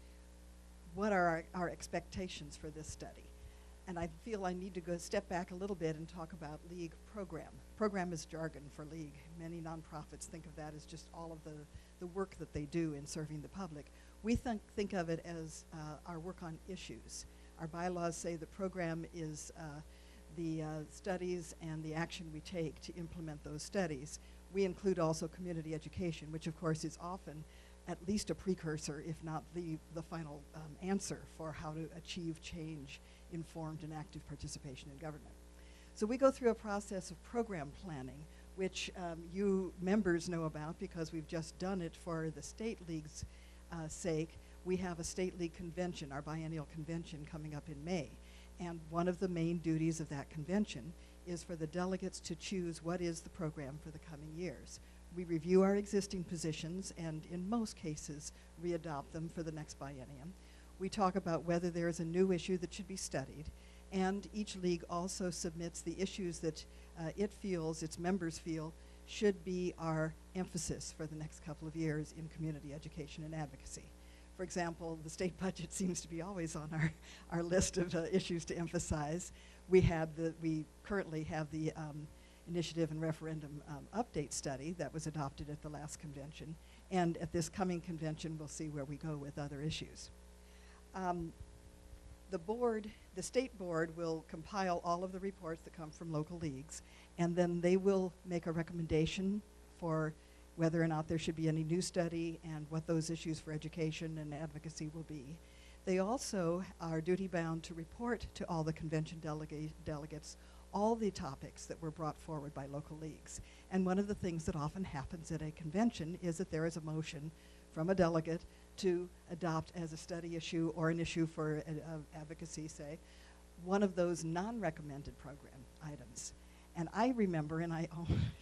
what are our expectations for this study. And I feel I need to go step back a little bit and talk about League program. Program is jargon for League. Many nonprofits think of that as just all of the work that they do in serving the public. We think of it as our work on issues. Our bylaws say the program is the studies and the action we take to implement those studies. We include also community education, which of course is often at least a precursor, if not the final answer for how to achieve change, informed and active participation in government. So we go through a process of program planning, which you members know about because we've just done it for the State League's sake. We have a State League convention, our biennial convention, coming up in May. And one of the main duties of that convention is for the delegates to choose what is the program for the coming years. We review our existing positions and in most cases readopt them for the next biennium. We talk about whether there is a new issue that should be studied, and each league also submits the issues that it feels, its members feel, should be our emphasis for the next couple of years in community education and advocacy. For example, the state budget seems to be always on our list of issues to emphasize. We currently have the initiative and referendum update study that was adopted at the last convention, and at this coming convention we'll see where we go with other issues. The state board will compile all of the reports that come from local leagues, and then they will make a recommendation for whether or not there should be any new study and what those issues for education and advocacy will be. They also are duty-bound to report to all the convention delegates all the topics that were brought forward by local leagues. And one of the things that often happens at a convention is that there is a motion from a delegate to adopt as a study issue or an issue for advocacy, say, one of those non-recommended program items. And I remember, and I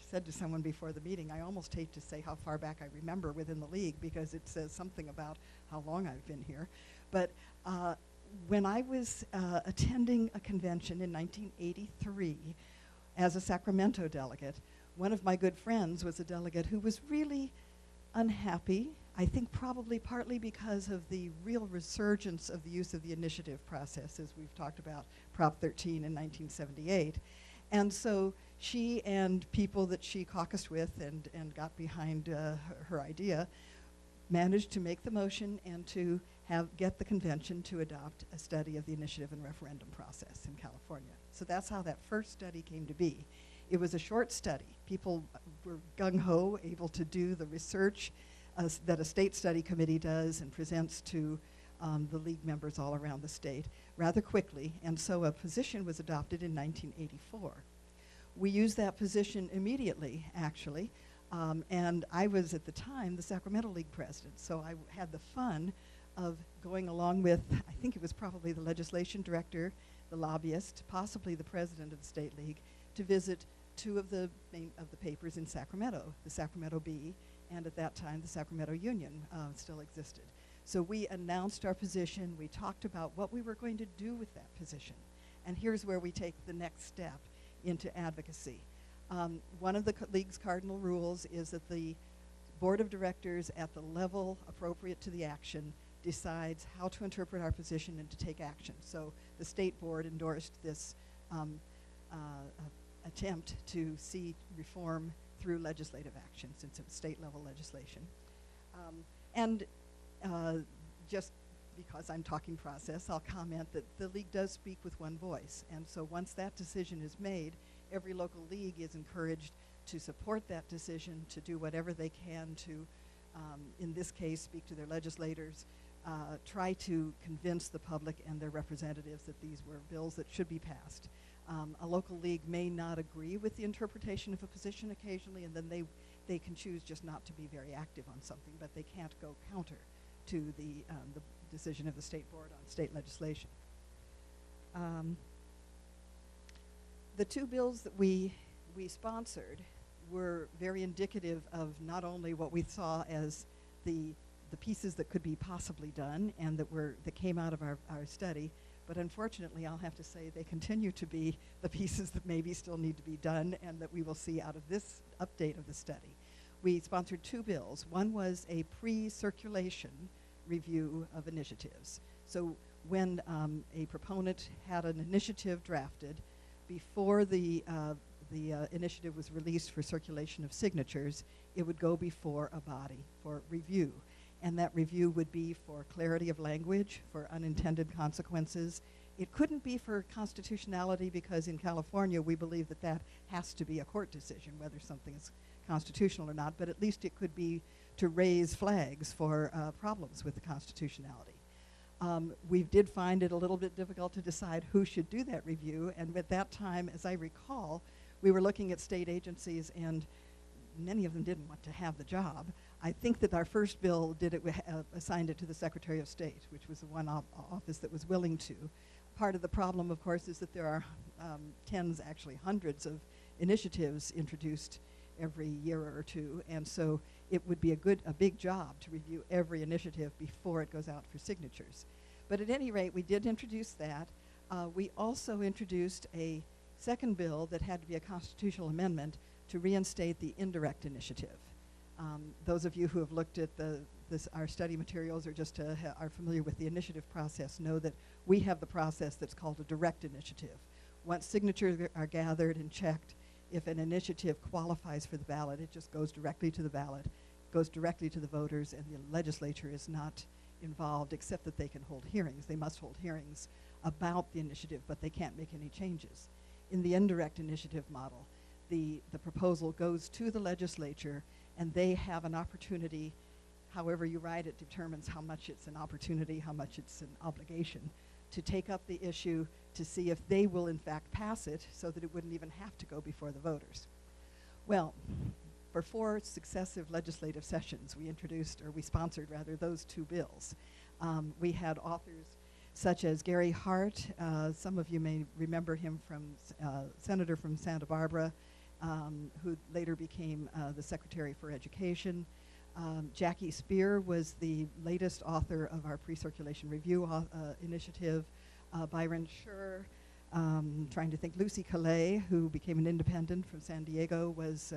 said to someone before the meeting, I almost hate to say how far back I remember within the league because it says something about how long I've been here. But when I was attending a convention in 1983 as a Sacramento delegate, one of my good friends was a delegate who was really unhappy, I think probably partly because of the real resurgence of the use of the initiative process, as we've talked about Prop 13 in 1978. And so she and people that she caucused with and got behind her idea managed to make the motion and to get the convention to adopt a study of the initiative and referendum process in California. So that's how that first study came to be. It was a short study. People were gung-ho, able to do the research that a state study committee does and presents to the league members all around the state rather quickly, and so a position was adopted in 1984. We used that position immediately, actually, and I was at the time the Sacramento League president, so I had the fun of going along with, I think it was probably the legislation director, the lobbyist, possibly the president of the State League, to visit two of the papers in Sacramento, the Sacramento Bee, and at that time the Sacramento Union still existed. So we announced our position, we talked about what we were going to do with that position, and here's where we take the next step into advocacy. One of the league's cardinal rules is that the board of directors at the level appropriate to the action decides how to interpret our position and to take action. So the state board endorsed this attempt to see reform through legislative action, since it was state level legislation. Just because I'm talking process, I'll comment that the league does speak with one voice. And so once that decision is made, every local league is encouraged to support that decision, to do whatever they can to, in this case, speak to their legislators, try to convince the public and their representatives that these were bills that should be passed. A local league may not agree with the interpretation of a position occasionally, and then they can choose just not to be very active on something, but they can't go counter to the decision of the state board on state legislation. The two bills that we sponsored were very indicative of not only what we saw as the pieces that could be possibly done and that came out of our study, but unfortunately I'll have to say they continue to be the pieces that maybe still need to be done and that we will see out of this update of the study. We sponsored two bills. One was a pre-circulation review of initiatives. So when a proponent had an initiative drafted, before the initiative was released for circulation of signatures, it would go before a body for review. And that review would be for clarity of language, for unintended consequences, It couldn't be for constitutionality because in California we believe that that has to be a court decision, whether something is constitutional or not, but at least it could be to raise flags for problems with the constitutionality. We did find it a little bit difficult to decide who should do that review, and at that time, as I recall, we were looking at state agencies and many of them didn't want to have the job. I think that our first bill did it, assigned it to the Secretary of State, which was the one office that was willing to. Part of the problem, of course, is that there are tens, actually hundreds of initiatives introduced every year or two, and so it would be a big job to review every initiative before it goes out for signatures. But at any rate, we did introduce that. We also introduced a second bill that had to be a constitutional amendment to reinstate the indirect initiative. Those of you who have looked at our study materials or just are familiar with the initiative process know that we have the process that's called a direct initiative. Once signatures are gathered and checked, if an initiative qualifies for the ballot, it just goes directly to the ballot, goes directly to the voters, and the legislature is not involved except that they can hold hearings. They must hold hearings about the initiative, but they can't make any changes. In the indirect initiative model, the proposal goes to the legislature and they have an opportunity, however you write it determines how much it's an opportunity, how much it's an obligation, to take up the issue to see if they will in fact pass it so that it wouldn't even have to go before the voters. Well, for 4 successive legislative sessions, we sponsored rather those 2 bills. We had authors such as Gary Hart, some of you may remember him from Senator from Santa Barbara, who later became the Secretary for Education. Jackie Spear was the latest author of our pre-circulation review initiative. Byron Schur, trying to think, Lucy Calais, who became an independent from San Diego, was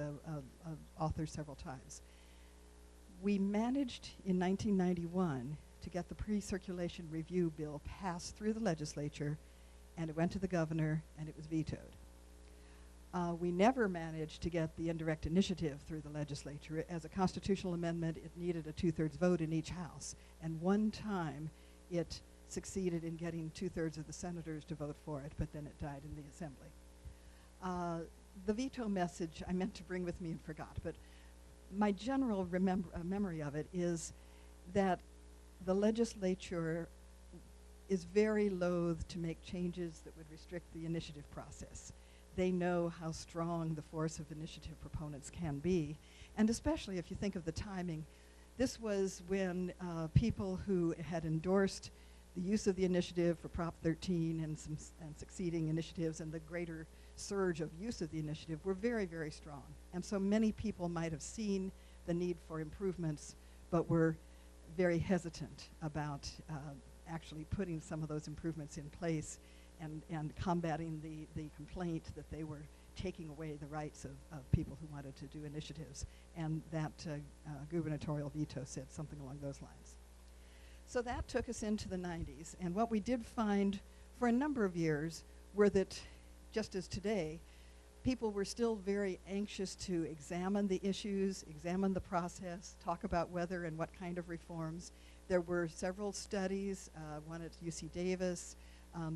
author several times. We managed in 1991 to get the pre-circulation review bill passed through the legislature, and it went to the governor, and it was vetoed. We never managed to get the indirect initiative through the legislature. As a constitutional amendment, it needed a 2/3 vote in each house, and one time it succeeded in getting 2/3 of the senators to vote for it, but then it died in the assembly. The veto message I meant to bring with me and forgot, but my general memory of it is that the legislature is very loath to make changes that would restrict the initiative process. They know how strong the force of initiative proponents can be, and especially if you think of the timing, this was when people who had endorsed the use of the initiative for Prop 13 and succeeding initiatives and the greater surge of use of the initiative were very, very strong. And so many people might have seen the need for improvements, but were very hesitant about actually putting some of those improvements in place and combating the complaint that they were taking away the rights of people who wanted to do initiatives. And that gubernatorial veto said something along those lines. So that took us into the 90s. And what we did find for a number of years were that, just as today, people were still very anxious to examine the issues, examine the process, talk about whether and what kind of reforms. There were several studies, one at UC Davis.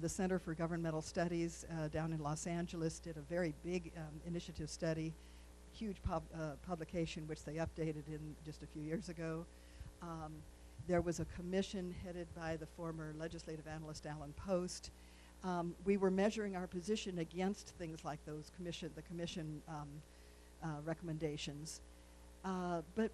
The Center for Governmental Studies down in Los Angeles did a very big initiative study, huge publication which they updated in just a few years ago. There was a commission headed by the former legislative analyst Alan Post. We were measuring our position against things like the commission recommendations. But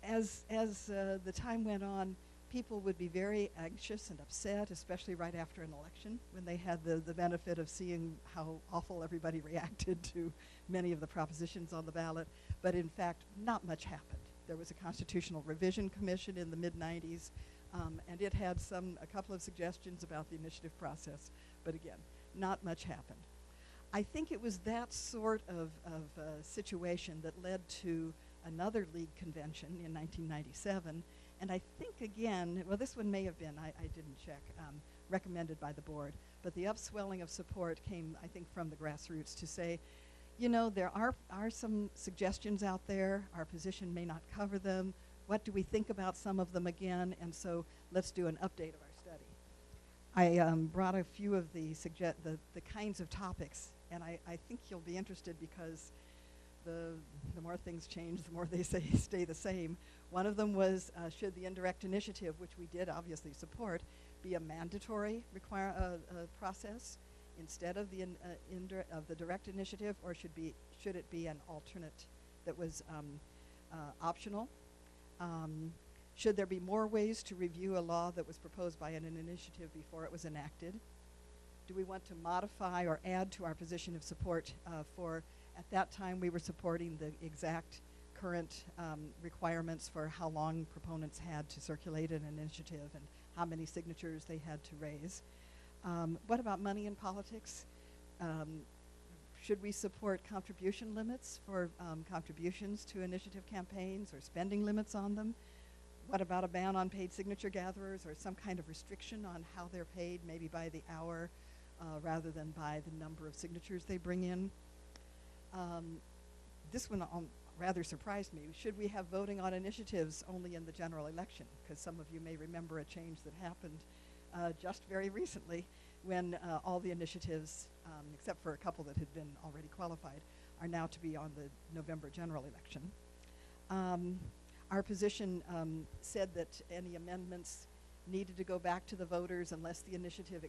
as the time went on, people would be very anxious and upset, especially right after an election, when they had the benefit of seeing how awful everybody reacted to many of the propositions on the ballot. But in fact, not much happened. There was a Constitutional Revision Commission in the mid-90s, and it had a couple of suggestions about the initiative process, but again, not much happened. I think it was that sort of situation that led to another league convention in 1997, and I think again, well, this one may have been, I didn't check, recommended by the board, but the upswelling of support came, I think, from the grassroots to say, you know, there are some suggestions out there, our position may not cover them, what do we think about some of them again, and so let's do an update of our study. I brought a few of the kinds of topics, and I think you'll be interested because the more things change, the more they stay the same. One of them was, should the indirect initiative, which we did obviously support, be a mandatory process instead of the direct initiative, or should it be an alternate that was optional? Should there be more ways to review a law that was proposed by an initiative before it was enacted? Do we want to modify or add to our position of support for, at that time we were supporting the exact current requirements for how long proponents had to circulate an initiative and how many signatures they had to raise? What about money in politics? Should we support contribution limits for contributions to initiative campaigns, or spending limits on them? What about a ban on paid signature gatherers, or some kind of restriction on how they're paid, maybe by the hour rather than by the number of signatures they bring in? This one rather surprised me. Should we have voting on initiatives only in the general election? Because some of you may remember a change that happened just very recently when all the initiatives, except for a couple that had been already qualified, are now to be on the November general election. Our position said that any amendments needed to go back to the voters unless the initiative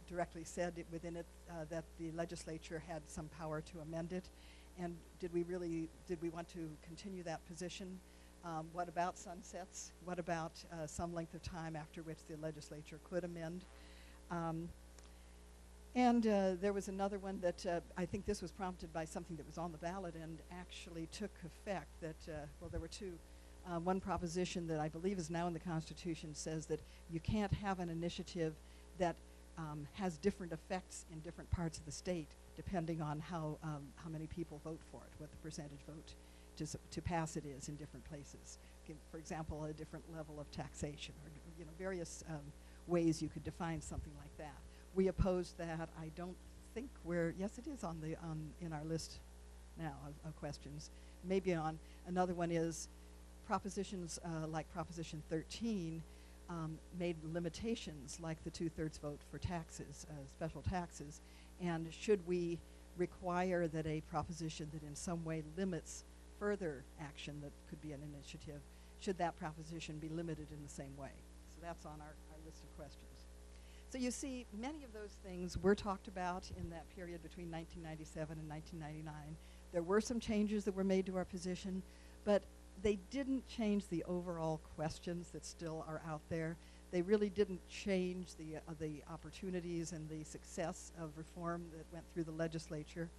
directly said within it that the legislature had some power to amend it. And did we want to continue that position? What about sunsets? What about some length of time after which the legislature could amend? And there was another one that I think this was prompted by something that was on the ballot and actually took effect. That well, there were two. One proposition that I believe is now in the Constitution says that you can't have an initiative that has different effects in different parts of the state depending on how many people vote for it, what the percentage vote to pass it is in different places. For example, a different level of taxation, or various ways you could define something like that. We opposed that. I don't think yes, it is in our list now of questions. Maybe on another one is propositions like Proposition 13 made limitations like the 2/3 vote for taxes, special taxes, and should we require that a proposition that in some way limits further action that could be an initiative, should that proposition be limited in the same way? So that's on our list of questions. So you see, many of those things were talked about in that period between 1997 and 1999. There were some changes that were made to our position, but they didn't change the overall questions that still are out there. They really didn't change the opportunities and the success of reform that went through the legislature.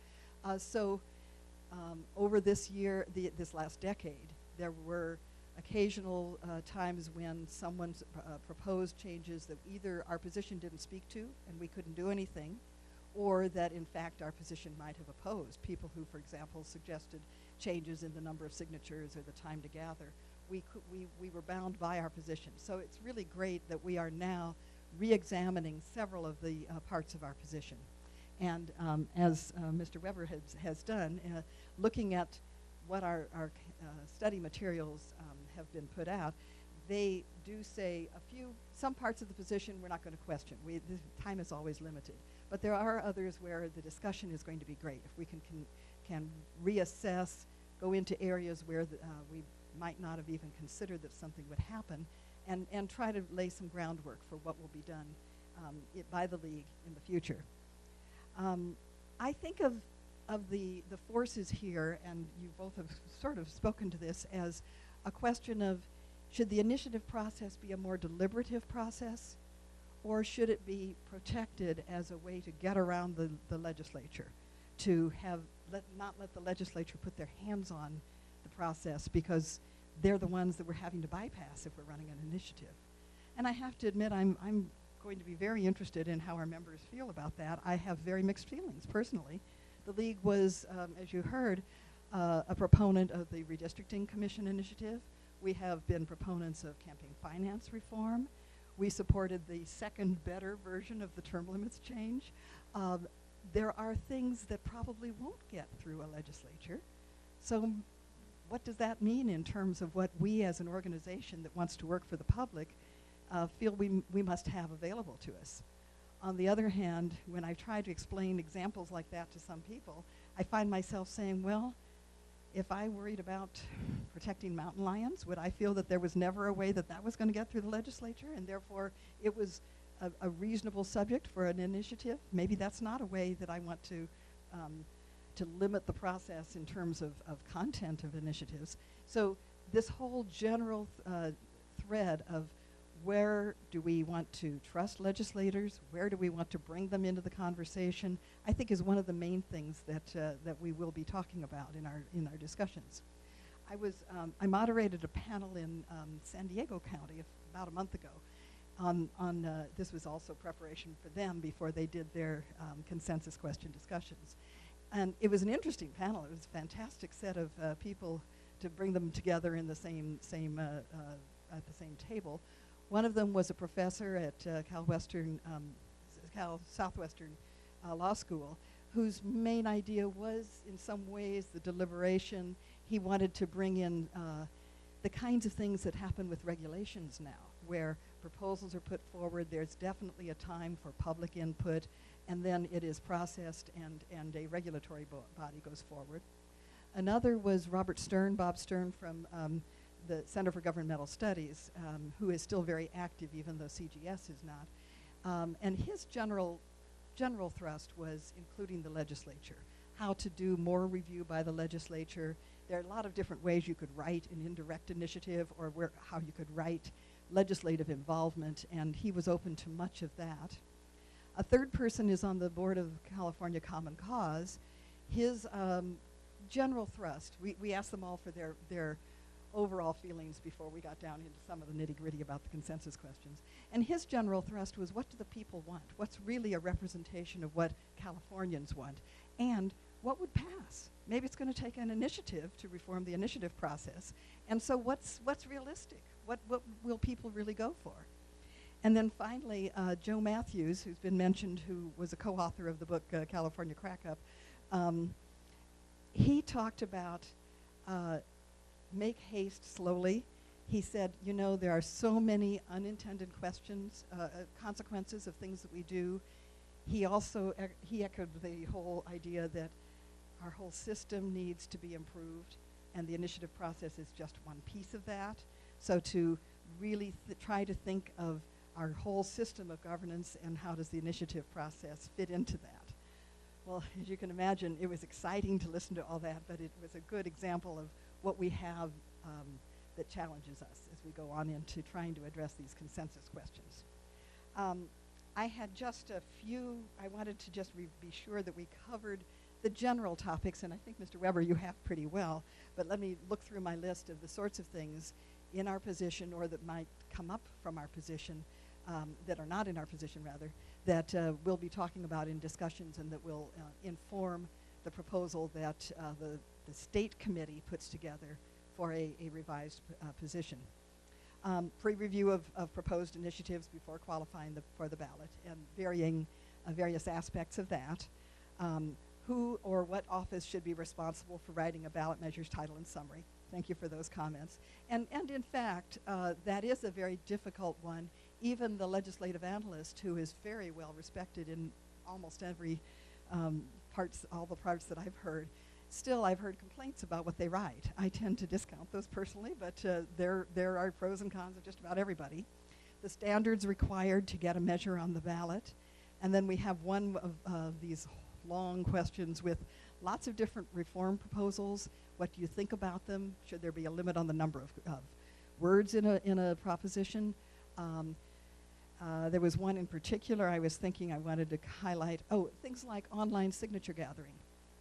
So over this last decade, there were occasional times when someone proposed changes that either our position didn't speak to and we couldn't do anything, or that in fact our position might have opposed. People who, for example, suggested changes in the number of signatures or the time to gather. We were bound by our position. So it's really great that we are now re-examining several of the parts of our position. And as Mr. Weber has done, looking at what our study materials have been put out, they do say some parts of the position we're not going to question. The time is always limited. But there are others where the discussion is going to be great. If we can reassess, go into areas where we might not have even considered that something would happen, and try to lay some groundwork for what will be done by the League in the future. I think of the forces here, and you both have sort of spoken to this, as a question of, should the initiative process be a more deliberative process, or should it be protected as a way to get around the legislature, to not let the legislature put their hands on the process because they're the ones that we're having to bypass if we're running an initiative? And I have to admit, I'm going to be very interested in how our members feel about that. I have very mixed feelings personally. The League was, as you heard, a proponent of the Redistricting Commission initiative. We have been proponents of campaign finance reform. We supported the second better version of the term limits change. There are things that probably won't get through a legislature. So what does that mean in terms of what we as an organization that wants to work for the public feel we must have available to us? On the other hand, when I try to explain examples like that to some people, I find myself saying, well, if I worried about protecting mountain lions, would I feel that there was never a way that that was going to get through the legislature, and therefore it was a reasonable subject for an initiative? Maybe that's not a way that I want to limit the process in terms of content of initiatives. So this whole general thread of where do we want to trust legislators, where do we want to bring them into the conversation, I think is one of the main things that we will be talking about in our discussions. I moderated a panel in San Diego County about a month ago on this was also preparation for them before they did their consensus question discussions. And it was an interesting panel. It was a fantastic set of people to bring them together in the same at the same table. One of them was a professor at Cal Southwestern Law School, whose main idea was, in some ways, the deliberation. He wanted to bring in the kinds of things that happen with regulations now, where proposals are put forward, there's definitely a time for public input, and then it is processed and a regulatory body goes forward. Another was Bob Stern from the Center for Governmental Studies, who is still very active even though CGS is not. And his general thrust was including the legislature, how to do more review by the legislature. There are a lot of different ways you could write an indirect initiative or how you could write legislative involvement, and he was open to much of that. A third person is on the board of California Common Cause. His general thrust, we asked them all for their overall feelings before we got down into some of the nitty-gritty about the consensus questions. And his general thrust was, what do the people want? What's really a representation of what Californians want? And what would pass? Maybe it's going to take an initiative to reform the initiative process. And so what's realistic? What will people really go for? And then finally, Joe Matthews, who's been mentioned, who was a co-author of the book California Crack-Up, he talked about make haste slowly. He said, you know, there are so many unintended consequences of things that we do. He also he echoed the whole idea that our whole system needs to be improved, and the initiative process is just one piece of that. So to really try to think of our whole system of governance and how does the initiative process fit into that. Well, as you can imagine, it was exciting to listen to all that, but it was a good example of what we have that challenges us as we go on into trying to address these consensus questions. I had just a few, I wanted to just be sure that we covered the general topics, and I think, Mr. Weber, you have pretty well, but let me look through my list of the sorts of things in our position or that might come up from our position, that are not in our position, rather, that we'll be talking about in discussions and that will inform the proposal that the state committee puts together for a revised position. Pre-review of proposed initiatives before qualifying for the ballot and varying various aspects of that. Who or what office should be responsible for writing a ballot measures title and summary? Thank you for those comments. And in fact, that is a very difficult one. Even the legislative analyst, who is very well respected in almost every all the parts that I've heard, still I've heard complaints about what they write. I tend to discount those personally, but there are pros and cons of just about everybody. The standards required to get a measure on the ballot. And then we have one of these long questions with lots of different reform proposals. What do you think about them? Should there be a limit on the number of words in a proposition? There was one in particular I was thinking I wanted to highlight. Oh, things like online signature gathering.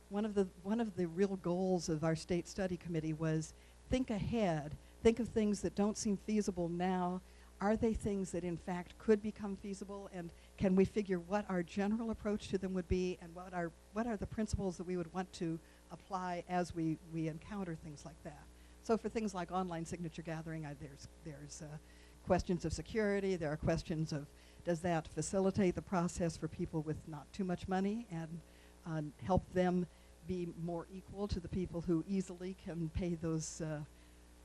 One of the real goals of our state study committee was think ahead. Think of things that don't seem feasible now. Are they things that in fact could become feasible, and can we figure what our general approach to them would be, and what are the principles that we would want to apply as we encounter things like that? So for things like online signature gathering, there's questions of security. There are questions of, does that facilitate the process for people with not too much money and help them be more equal to the people who easily can pay those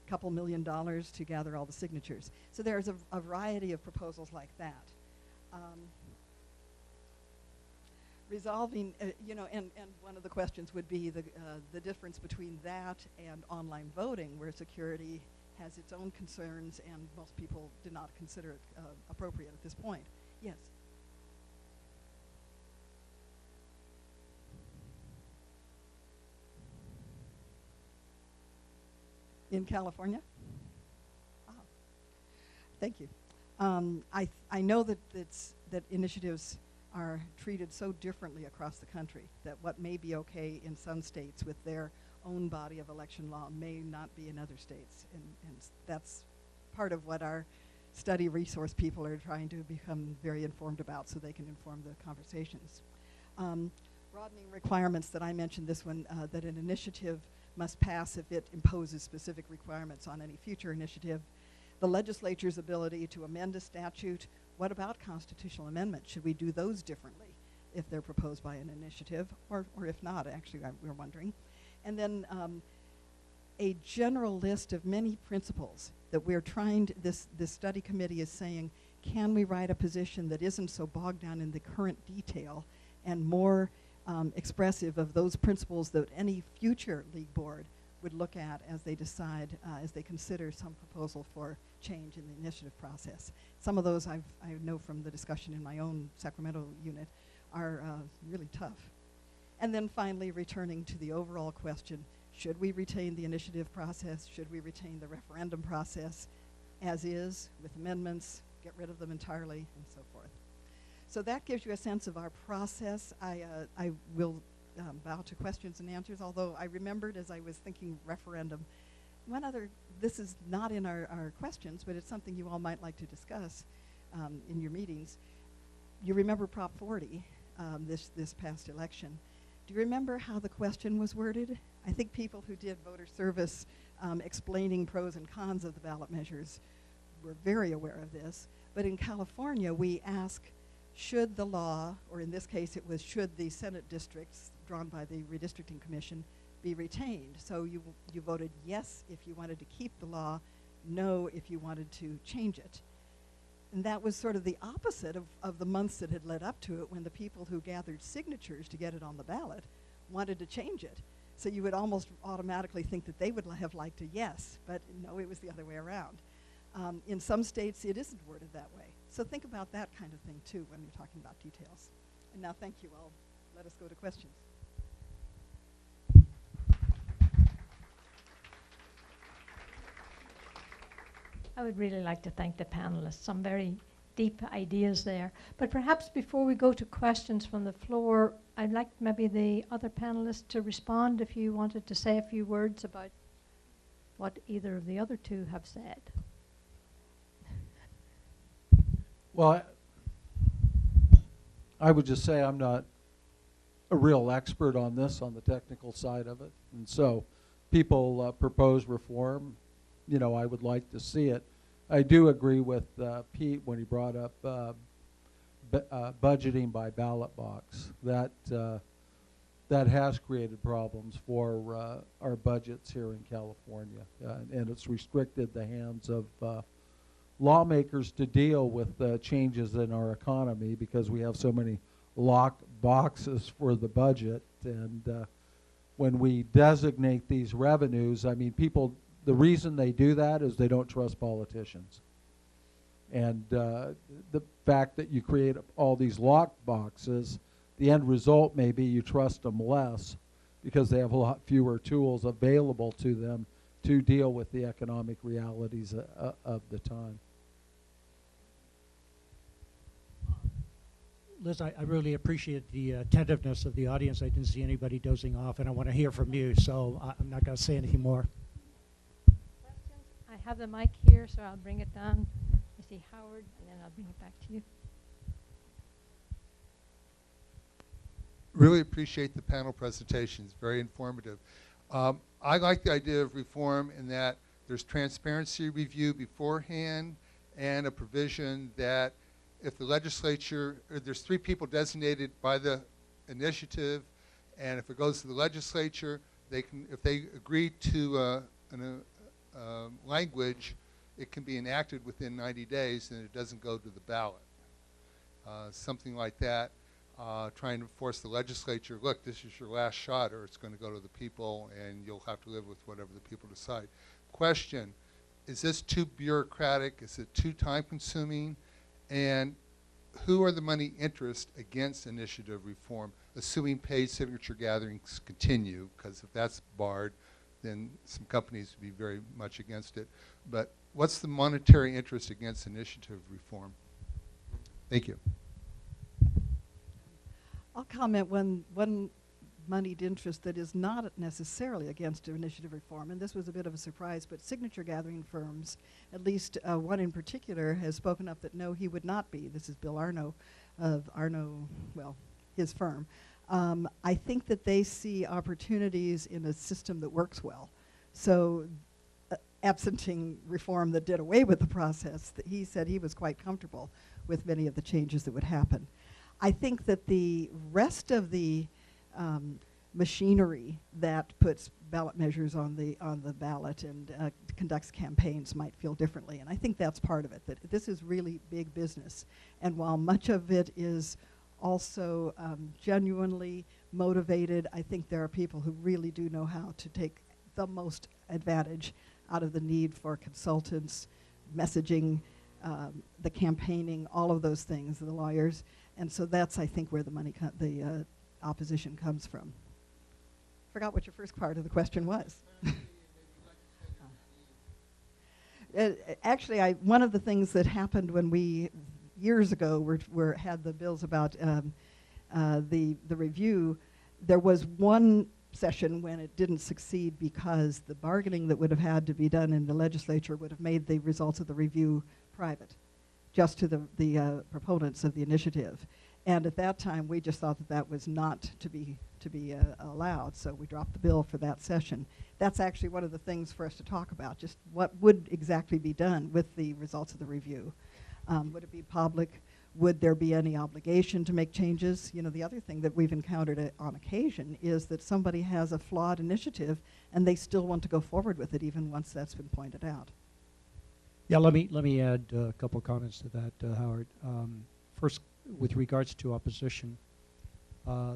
couple $1 million to gather all the signatures. So there's a variety of proposals like that. resolving, you know, and one of the questions would be the difference between that and online voting, where security has its own concerns and most people do not consider it appropriate at this point. Yes? In California? Thank you. I know that that initiatives are treated so differently across the country that what may be okay in some states with their own body of election law may not be in other states, and that's part of what our study resource people are trying to become very informed about so they can inform the conversations. Broadening requirements that I mentioned, this one, that an initiative must pass if it imposes specific requirements on any future initiative. The legislature's ability to amend a statute. What about constitutional amendments? Should we do those differently if they're proposed by an initiative, or if not, actually, we're wondering. And then a general list of many principles that we're trying to, this study committee is saying, can we write a position that isn't so bogged down in the current detail and more expressive of those principles that any future league board would look at as they decide, as they consider some proposal for change in the initiative process. Some of those I know from the discussion in my own Sacramento unit are really tough. And then finally, returning to the overall question, should we retain the initiative process? Should we retain the referendum process as is with amendments, get rid of them entirely, and so forth? So that gives you a sense of our process. I will bow to questions and answers, although I remembered as I was thinking referendum, one other, this is not in our questions, but it's something you all might like to discuss in your meetings. You remember Prop 40, this past election. Do you remember how the question was worded? I think people who did voter service explaining pros and cons of the ballot measures were very aware of this. But in California, we ask, should the law, or in this case it was should the Senate districts drawn by the redistricting commission be retained? So you voted yes if you wanted to keep the law, no if you wanted to change it. And that was sort of the opposite of the months that had led up to it, when the people who gathered signatures to get it on the ballot wanted to change it. So you would almost automatically think that they would have liked a yes, but no, it was the other way around. In some states, it isn't worded that way. So think about that kind of thing, too, when you're talking about details. And now, thank you. I'll let us go to questions. I would really like to thank the panelists. Some very deep ideas there. But perhaps before we go to questions from the floor, I'd like maybe the other panelists to respond if you wanted to say a few words about what either of the other two have said. Well, I would just say I'm not a real expert on this, on the technical side of it. And so people propose reform. You know, I would like to see it. I do agree with Pete when he brought up budgeting by ballot box. That has created problems for our budgets here in California, and it's restricted the hands of lawmakers to deal with changes in our economy because we have so many locked boxes for the budget. And when we designate these revenues, I mean, people, the reason they do that is they don't trust politicians. And the fact that you create all these locked boxes, the end result may be you trust them less because they have a lot fewer tools available to them to deal with the economic realities of the time. Liz, I really appreciate the attentiveness of the audience. I didn't see anybody dozing off, and I want to hear from you, so I'm not going to say anything more. Questions? I have the mic here, so I'll bring it down. I see Howard, and then I'll bring it back to you. Really appreciate the panel presentations, very informative. I like the idea of reform in that there's transparency review beforehand and a provision that if the legislature, there's 3 people designated by the initiative, and if it goes to the legislature, they can, if they agree to language, it can be enacted within 90 days and it doesn't go to the ballot. Something like that. trying to force the legislature, look, this is your last shot or it's going to go to the people and you'll have to live with whatever the people decide. Question, is this too bureaucratic? Is it too time consuming? And who are the money interests against initiative reform, assuming paid signature gatherings continue? Because if that's barred, then some companies would be very much against it. But what's the monetary interest against initiative reform? Thank you. I'll comment one moneyed interest that is not necessarily against initiative reform, and this was a bit of a surprise, but signature gathering firms, at least one in particular, has spoken up that no, he would not be. This is Bill Arno of Arno, well, his firm. I think that they see opportunities in a system that works well. So absenting reform that did away with the process, that he said he was quite comfortable with many of the changes that would happen. I think that the rest of the machinery that puts ballot measures on the ballot and conducts campaigns might feel differently, and I think that's part of it, that this is really big business. And while much of it is also genuinely motivated, I think there are people who really do know how to take the most advantage out of the need for consultants, messaging, the campaigning, all of those things, the lawyers. And so that's, I think, where the money, the opposition comes from. Forgot what your first part of the question was. Actually, one of the things that happened when we, years ago, had the bills about the review, there was one session when it didn't succeed because the bargaining that would have had to be done in the legislature would have made the results of the review private, just to the proponents of the initiative. And at that time, we just thought that that was not to be allowed, so we dropped the bill for that session. That's actually one of the things for us to talk about, just what would exactly be done with the results of the review. Would it be public? Would there be any obligation to make changes? You know, the other thing that we've encountered on occasion is that somebody has a flawed initiative and they still want to go forward with it even once that's been pointed out. Yeah, let me add a couple comments to that, Howard. First, with regards to opposition,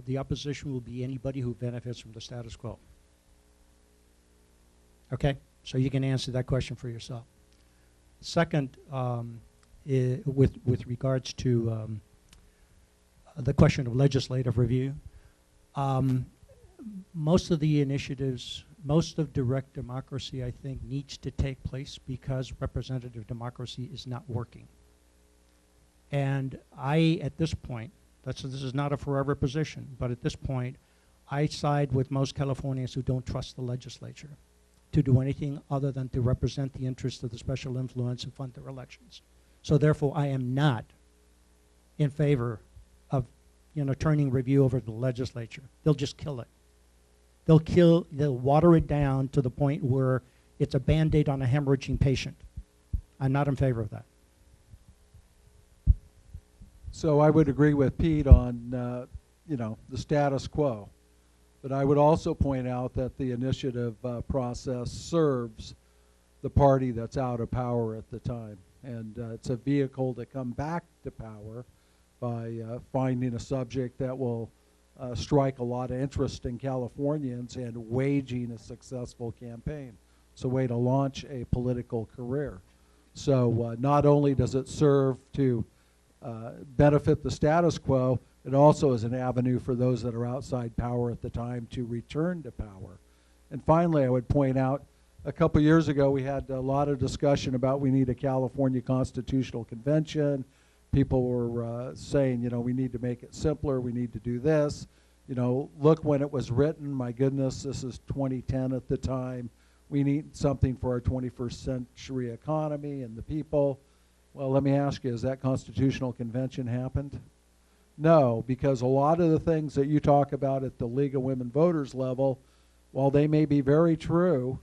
the opposition will be anybody who benefits from the status quo. Okay, so you can answer that question for yourself. Second, with regards to the question of legislative review, most of the initiatives, most of direct democracy, I think, needs to take place because representative democracy is not working. And I, at this point, this is not a forever position, but at this point, I side with most Californians who don't trust the legislature to do anything other than to represent the interests of the special influence and fund their elections. So therefore, I am not in favor of, turning review over to the legislature. They'll just kill it. They'll water it down to the point where it's a Band-Aid on a hemorrhaging patient. I'm not in favor of that. So I would agree with Pete on, the status quo. But I would also point out that the initiative process serves the party that's out of power at the time. And it's a vehicle to come back to power by finding a subject that will strike a lot of interest in Californians and waging a successful campaign. It's a way to launch a political career. So not only does it serve to benefit the status quo, it also is an avenue for those that are outside power at the time to return to power. And finally, I would point out, a couple years ago, we had a lot of discussion about we need a California Constitutional Convention. People were saying, we need to make it simpler, we need to do this. Look when it was written, my goodness, this is 2010 at the time. We need something for our 21st century economy and the people. Well, let me ask you, has that Constitutional Convention happened? No, because a lot of the things that you talk about at the League of Women Voters level, while they may be very true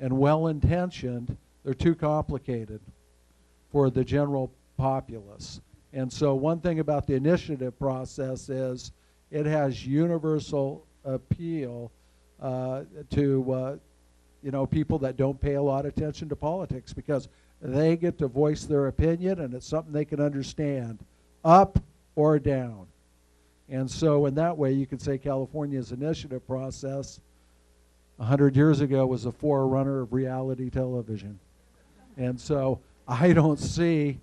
and well-intentioned, they're too complicated for the general populace. And so one thing about the initiative process is it has universal appeal to people that don't pay a lot of attention to politics, because they get to voice their opinion and it's something they can understand, up or down. And so in that way, you could say California's initiative process 100 years ago was a forerunner of reality television. And so I don't see,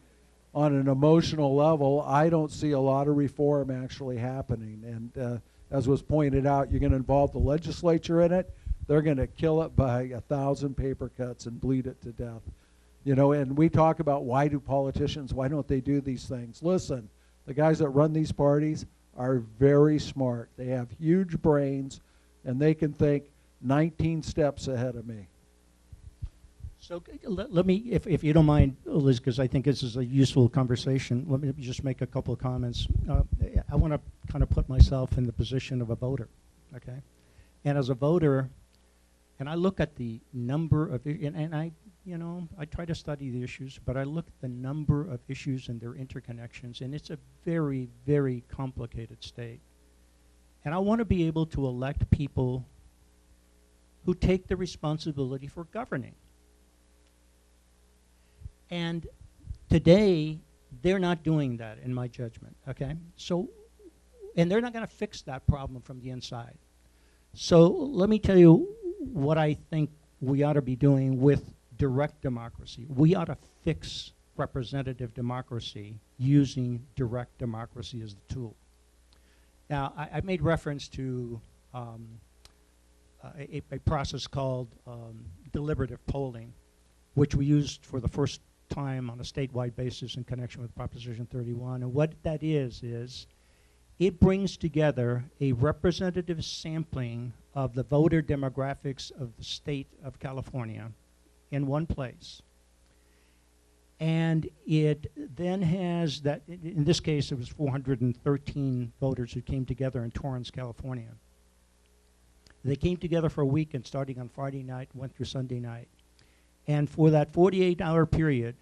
on an emotional level, I don't see a lot of reform actually happening. And as was pointed out, you're going to involve the legislature in it. They're going to kill it by 1,000 paper cuts and bleed it to death. You know, and we talk about why don't they do these things? Listen, the guys that run these parties are very smart. They have huge brains, and they can think 19 steps ahead of me. So let me, if you don't mind, Liz, because I think this is a useful conversation, let me just make a couple of comments. I want to kind of put myself in the position of a voter, okay? And as a voter, and I look at the number of, and I, you know, I try to study the issues, but I look at the number of issues and their interconnections, and it's a very, very complicated state. And I want to be able to elect people who take the responsibility for governing. And today, they're not doing that, in my judgment, okay? So, and they're not going to fix that problem from the inside. So let me tell you what I think we ought to be doing with direct democracy. We ought to fix representative democracy using direct democracy as the tool. Now, I made reference to a process called deliberative polling, which we used for the first time on a statewide basis in connection with Proposition 31. And what that is it brings together a representative sampling of the voter demographics of the state of California in one place. And it then has that, in this case, it was 413 voters who came together in Torrance, California. They came together for a week, and starting on Friday night, went through Sunday night. And for that 48-hour period,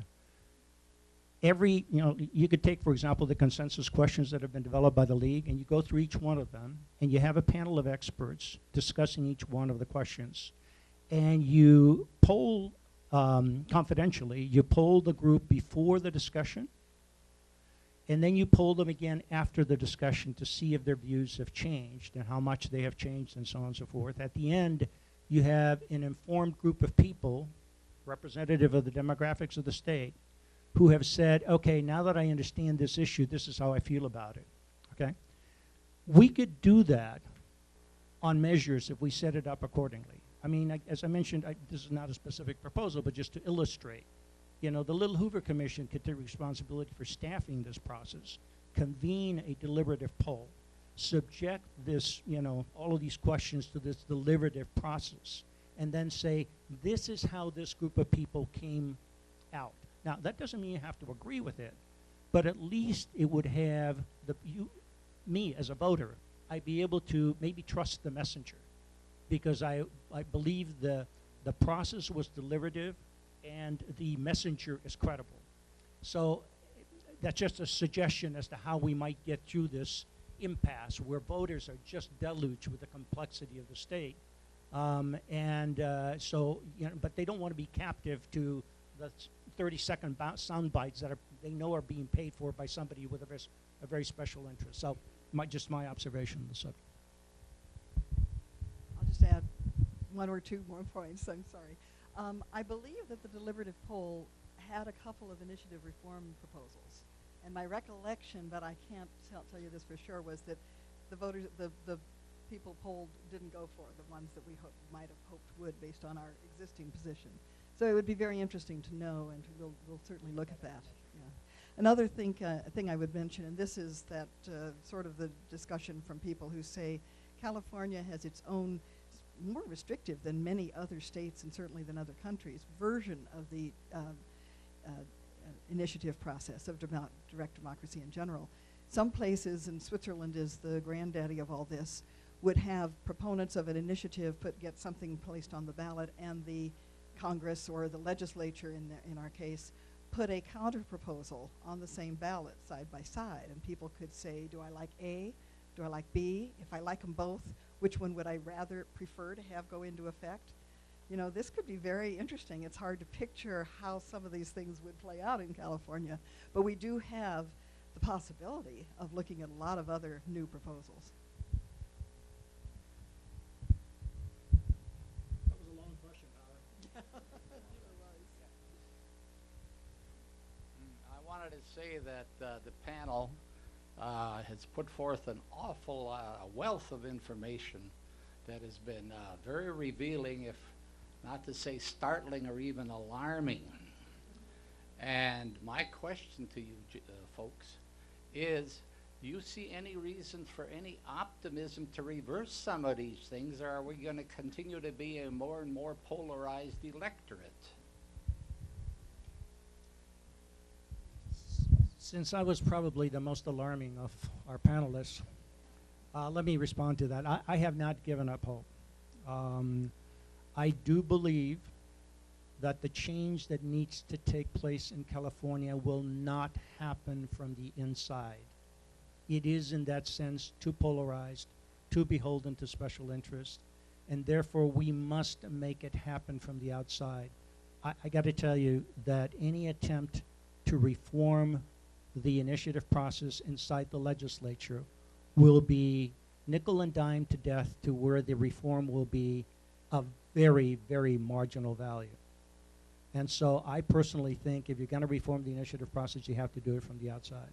you could take, for example, the consensus questions that have been developed by the league, and you go through each one of them, and you have a panel of experts discussing each one of the questions. And you poll, confidentially, you poll the group before the discussion, and then you poll them again after the discussion to see if their views have changed and how much they have changed and so on and so forth. At the end, you have an informed group of people, representative of the demographics of the state, who have said, okay, now that I understand this issue, this is how I feel about it, okay? We could do that on measures if we set it up accordingly. I mean, as I mentioned, this is not a specific proposal, but just to illustrate, you know, the Little Hoover Commission could take responsibility for staffing this process, convene a deliberative poll, subject this, you know, all of these questions to this deliberative process, and then say, this is how this group of people came out. Now, that doesn't mean you have to agree with it, but at least it would have me as a voter, I'd be able to maybe trust the messenger, because I believe the process was deliberative and the messenger is credible. So that's just a suggestion as to how we might get through this impasse where voters are just deluged with the complexity of the state. So, you know, but they don't want to be captive to the 30-second sound bites that they know are being paid for by somebody with a very special interest. So just my observation on the subject. I'll just add one or two more points. I'm sorry. I believe that the deliberative poll had a couple of initiative reform proposals. And my recollection, but I can't tell you this for sure, was that the voters, the people polled didn't go for the ones that we might have hoped would based on our existing position. So it would be very interesting to know, and we'll certainly look at that. Yeah. Another thing I would mention, and this is that sort of the discussion from people who say California has its own, more restrictive than many other states and certainly than other countries, version of the initiative process of direct democracy in general. Some places, and Switzerland is the granddaddy of all this, would have proponents of an initiative get something placed on the ballot, and the Congress or the legislature, in our case, put a counter proposal on the same ballot side by side, and people could say, do I like A? Do I like B? If I like them both, which one would I rather prefer to have go into effect? You know, this could be very interesting. It's hard to picture how some of these things would play out in California, but we do have the possibility of looking at a lot of other new proposals. That was a long question, Howard. I wanted to say that the panel has put forth an awful wealth of information that has been very revealing, if not to say startling or even alarming. And my question to you folks is, do you see any reason for any optimism to reverse some of these things, or are we going to continue to be a more and more polarized electorate? Since I was probably the most alarming of our panelists, let me respond to that. I have not given up hope. I do believe that the change that needs to take place in California will not happen from the inside. It is, in that sense, too polarized, too beholden to special interests, and therefore we must make it happen from the outside. I got to tell you that any attempt to reform the initiative process inside the legislature will be nickel and dime to death to where the reform will be of very, very marginal value. And so I personally think if you're going to reform the initiative process, you have to do it from the outside.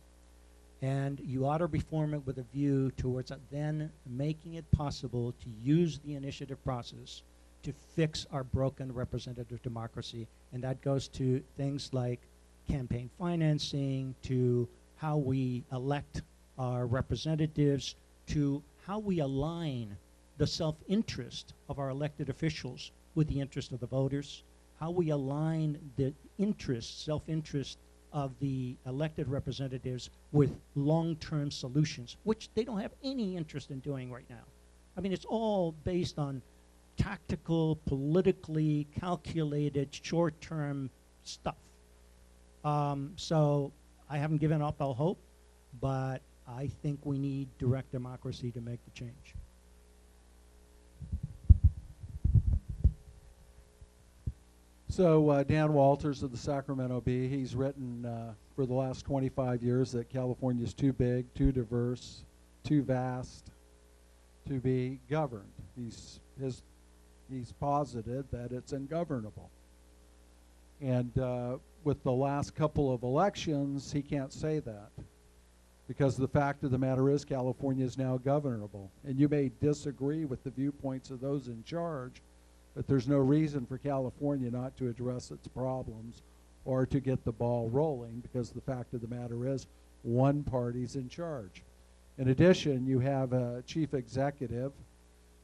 And you ought to reform it with a view towards then making it possible to use the initiative process to fix our broken representative democracy. And that goes to things like campaign financing, to how we elect our representatives, to how we align the self-interest of our elected officials with the interest of the voters, how we align the interest, self-interest of the elected representatives with long-term solutions, which they don't have any interest in doing right now. I mean, it's all based on tactical, politically calculated, short-term stuff. So I haven't given up all hope, but I think we need direct democracy to make the change. So Dan Walters of the Sacramento Bee, he's written for the last 25 years that California is too big, too diverse, too vast to be governed. He's posited that it's ungovernable. And with the last couple of elections, he can't say that, because the fact of the matter is California is now governable. And you may disagree with the viewpoints of those in charge, but there's no reason for California not to address its problems or to get the ball rolling, because the fact of the matter is one party's in charge. In addition, you have a chief executive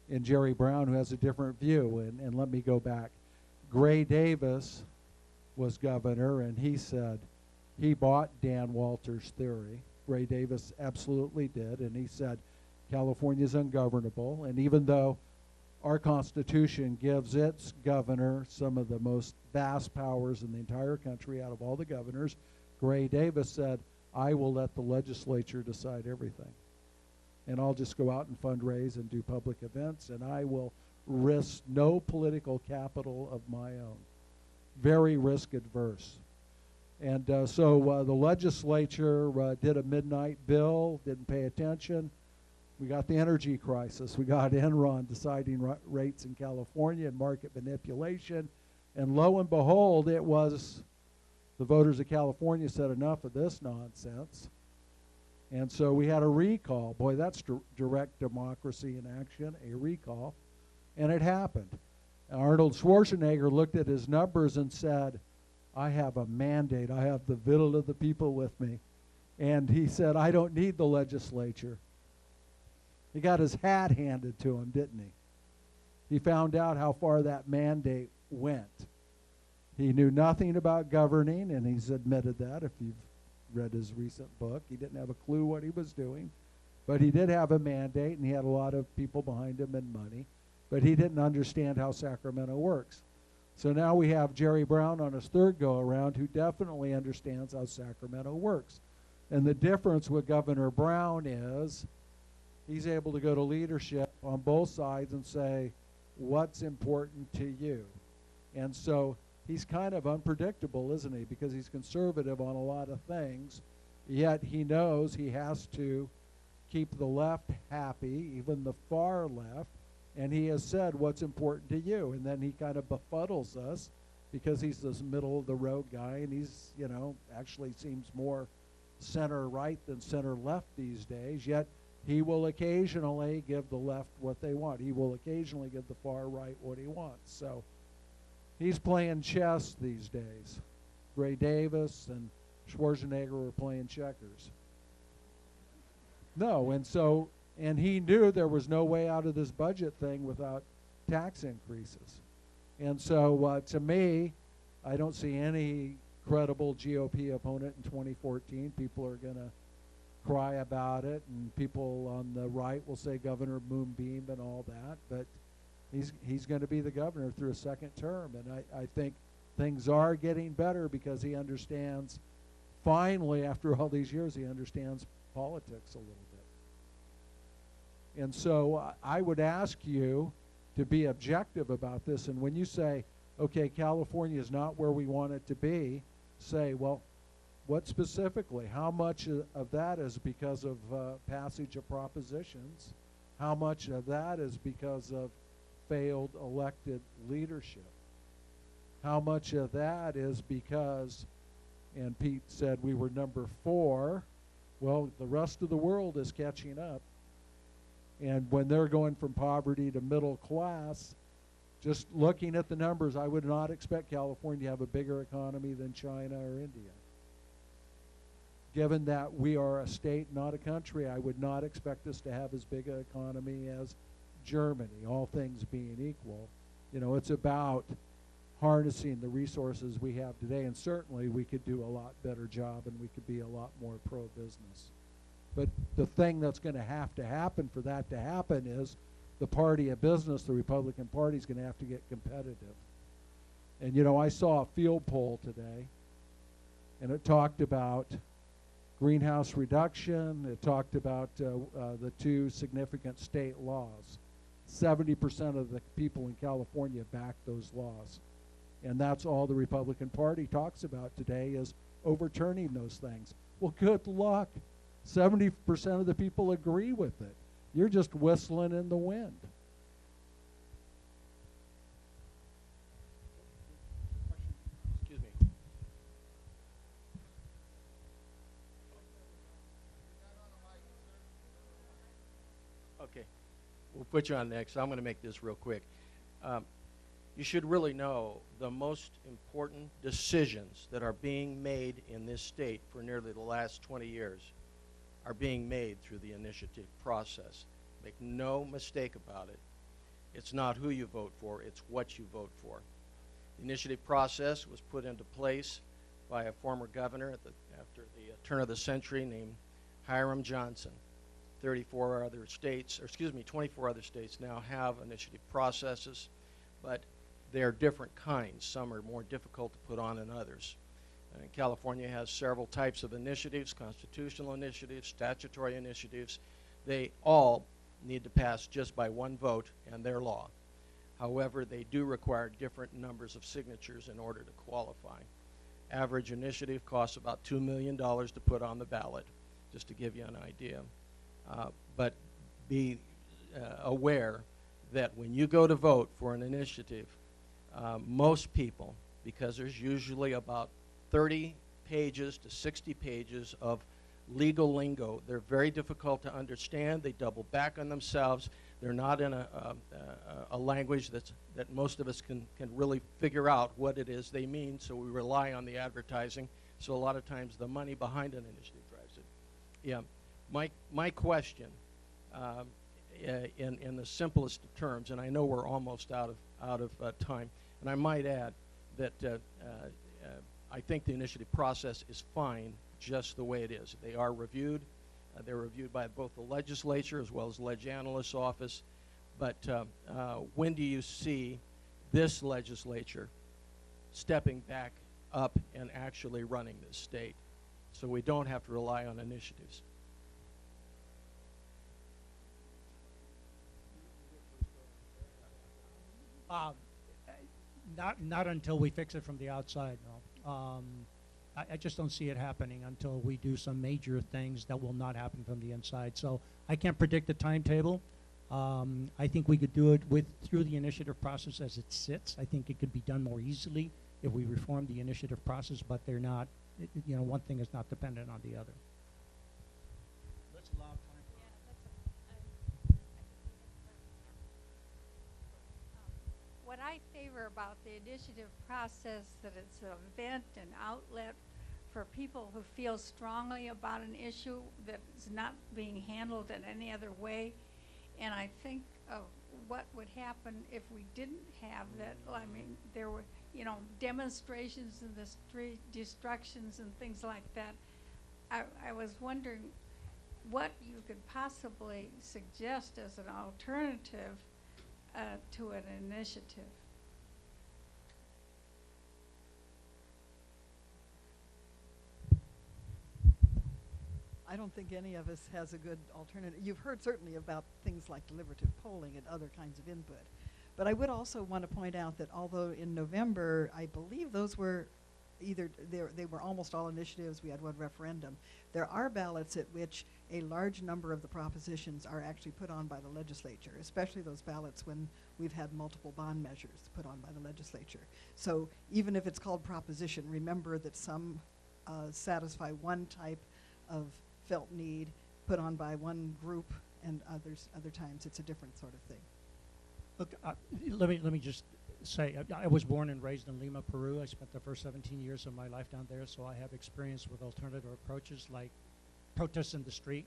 in Jerry Brown who has a different view. And let me go back. Gray Davis was governor, and he said he bought Dan Walters' theory. Gray Davis absolutely did, and he said California's ungovernable. And even though our Constitution gives its governor some of the most vast powers in the entire country out of all the governors, Gray Davis said, I will let the legislature decide everything. And I'll just go out and fundraise and do public events, and I will risk no political capital of my own. Very risk adverse. And so the legislature did a midnight bill, didn't pay attention. We got the energy crisis. We got Enron deciding rates in California and market manipulation. And lo and behold, it was the voters of California said enough of this nonsense. And so we had a recall. Boy, that's direct democracy in action, a recall. And it happened. Arnold Schwarzenegger looked at his numbers and said, I have a mandate. I have the will of the people with me. And he said, I don't need the legislature. He got his hat handed to him, didn't he? He found out how far that mandate went. He knew nothing about governing, and he's admitted that if you've read his recent book. He didn't have a clue what he was doing. But he did have a mandate, and he had a lot of people behind him and money. But he didn't understand how Sacramento works. So now we have Jerry Brown on his third go-around who definitely understands how Sacramento works. And the difference with Governor Brown is he's able to go to leadership on both sides and say, what's important to you? And so he's kind of unpredictable, isn't he? Because he's conservative on a lot of things. Yet he knows he has to keep the left happy, even the far left, and he has said what's important to you. And then he kind of befuddles us because he's this middle-of-the-road guy, and he's, you know, actually seems more center-right than center-left these days, yet he will occasionally give the left what they want. He will occasionally give the far right what he wants. So he's playing chess these days. Gray Davis and Schwarzenegger were playing checkers. No, and he knew there was no way out of this budget thing without tax increases. And so to me, I don't see any credible GOP opponent in 2014. People are going to cry about it, and people on the right will say Governor Moonbeam and all that, but he's going to be the governor through a second term. And I think things are getting better because he understands, finally, after all these years, he understands politics a little bit. And so I would ask you to be objective about this. And when you say, okay, California is not where we want it to be, say, well, what specifically? How much of that is because of passage of propositions? How much of that is because of failed elected leadership? How much of that is because, and Pete said we were number 4, well, the rest of the world is catching up. And when they're going from poverty to middle class, just looking at the numbers, I would not expect California to have a bigger economy than China or India. Given that we are a state, not a country, I would not expect us to have as big an economy as Germany, all things being equal. You know, it's about harnessing the resources we have today, and certainly we could do a lot better job and we could be a lot more pro-business. But the thing that's going to happen for that to happen is the party of business, the Republican Party, is going to have to get competitive. And, you know, I saw a field poll today, and it talked about greenhouse reduction. It talked about the 2 significant state laws. 70% of the people in California back those laws. And that's all the Republican Party talks about today is overturning those things. Well, good luck. 70% of the people agree with it. You're just whistling in the wind. Excuse me. Okay, we'll put you on next. I'm going to make this real quick. You should really know the most important decisions that are being made in this state for nearly the last 20 years are being made through the initiative process. Make no mistake about it. It's not who you vote for, it's what you vote for. The initiative process was put into place by a former governor after the turn of the century named Hiram Johnson. 24 other states now have initiative processes, but they're different kinds. Some are more difficult to put on than others. California has several types of initiatives, constitutional initiatives, statutory initiatives. They all need to pass just by one vote and their law. However, they do require different numbers of signatures in order to qualify. Average initiative costs about $2 million to put on the ballot, just to give you an idea. But be aware that when you go to vote for an initiative, most people, because there's usually about 30 pages to 60 pages of legal lingo. They're very difficult to understand. They double back on themselves. They're not in a language that most of us can really figure out what it is they mean, so we rely on the advertising. So a lot of times the money behind an initiative drives it. Yeah, my question, in the simplest of terms, and I know we're almost out of time, and I might add that I think the initiative process is fine just the way it is. They are reviewed. They're reviewed by both the legislature as well as the Ledge Analyst's office. But when do you see this legislature stepping back up and actually running this state so we don't have to rely on initiatives? Not until we fix it from the outside, no. I just don't see it happening until we do some major things that will not happen from the inside. So I can't predict the timetable. I think we could do it through the initiative process as it sits. I think it could be done more easily if we reform the initiative process, but they're not, you know, one thing is not dependent on the other. Let's allow time for what I favor about the initiative process, that it's an event, an outlet for people who feel strongly about an issue that is not being handled in any other way. And I think of what would happen if we didn't have that. I mean, there were, you know, demonstrations in the street, destructions and things like that. I was wondering what you could possibly suggest as an alternative to an initiative. I don't think any of us has a good alternative. You've heard certainly about things like deliberative polling and other kinds of input. But I would also want to point out that although in November, I believe those were either, they were almost all initiatives, we had one referendum, there are ballots at which a large number of the propositions are actually put on by the legislature, especially those ballots when we've had multiple bond measures put on by the legislature. So even if it's called proposition, remember that some satisfy one type of felt need put on by one group, and other times it's a different sort of thing. Look, let me just say, I was born and raised in Lima, Peru. I spent the first 17 years of my life down there, so I have experience with alternative approaches like protests in the street.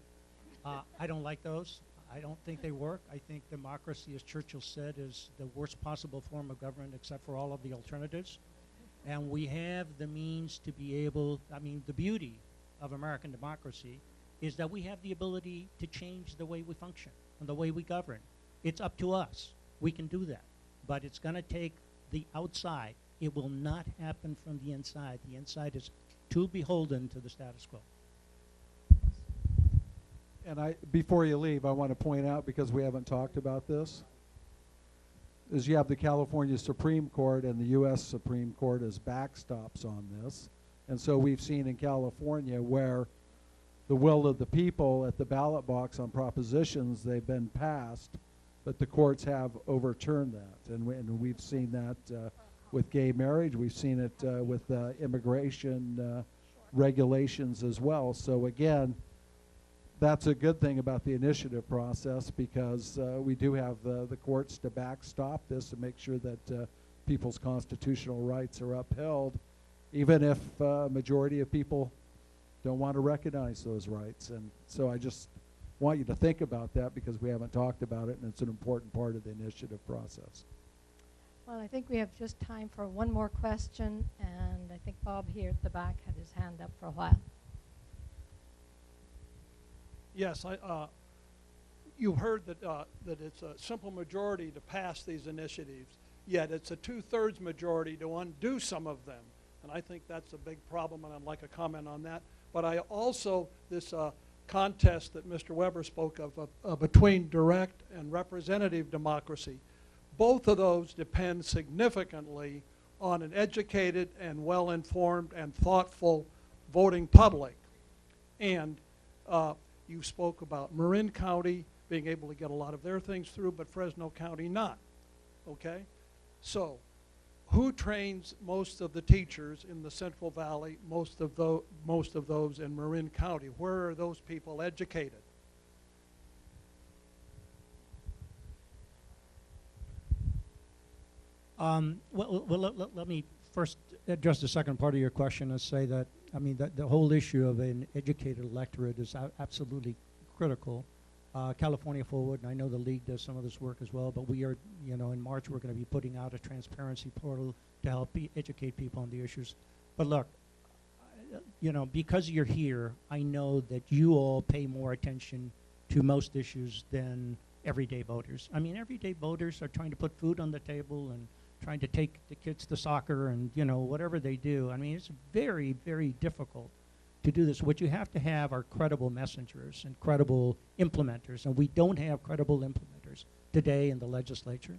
I don't like those. I don't think they work. I think democracy, as Churchill said, is the worst possible form of government except for all of the alternatives. And we have the means to be able, I mean, the beauty of American democracy is that we have the ability to change the way we function and the way we govern. It's up to us. We can do that. But it's going to take the outside. It will not happen from the inside. The inside is too beholden to the status quo. And before you leave, I want to point out, because we haven't talked about this, is you have the California Supreme Court and the U.S. Supreme Court as backstops on this. And so we've seen in California where the will of the people at the ballot box on propositions, they've been passed, but the courts have overturned that. And we've seen that with gay marriage. We've seen it with immigration regulations as well. So again, that's a good thing about the initiative process, because we do have the courts to backstop this and make sure that people's constitutional rights are upheld, even if a majority of people don't want to recognize those rights. And so I just want you to think about that, because we haven't talked about it, and it's an important part of the initiative process. Well, I think we have just time for one more question, and I think Bob here at the back had his hand up for a while. Yes, you heard that that it's a simple majority to pass these initiatives, yet it's a 2/3 majority to undo some of them. And I think that's a big problem, and I'd like a comment on that. But I also, this contest that Mr. Weber spoke of between direct and representative democracy, both of those depend significantly on an educated and well-informed and thoughtful voting public. And you spoke about Marin County being able to get a lot of their things through, but Fresno County not, okay? So who trains most of the teachers in the Central Valley, most of those in Marin County? Where are those people educated? Let me first address the second part of your question and say that, I mean, the whole issue of an educated electorate is absolutely critical. California Forward, and I know the League does some of this work as well, but we are, you know, in March we're going to be putting out a transparency portal to help educate people on the issues. But look, you know, because you're here, I know that you all pay more attention to most issues than everyday voters. I mean, everyday voters are trying to put food on the table and trying to take the kids to soccer and, you know, whatever they do. I mean, it's very, very difficult to do this. What you have to have are credible messengers and credible implementers, and we don't have credible implementers today in the legislature.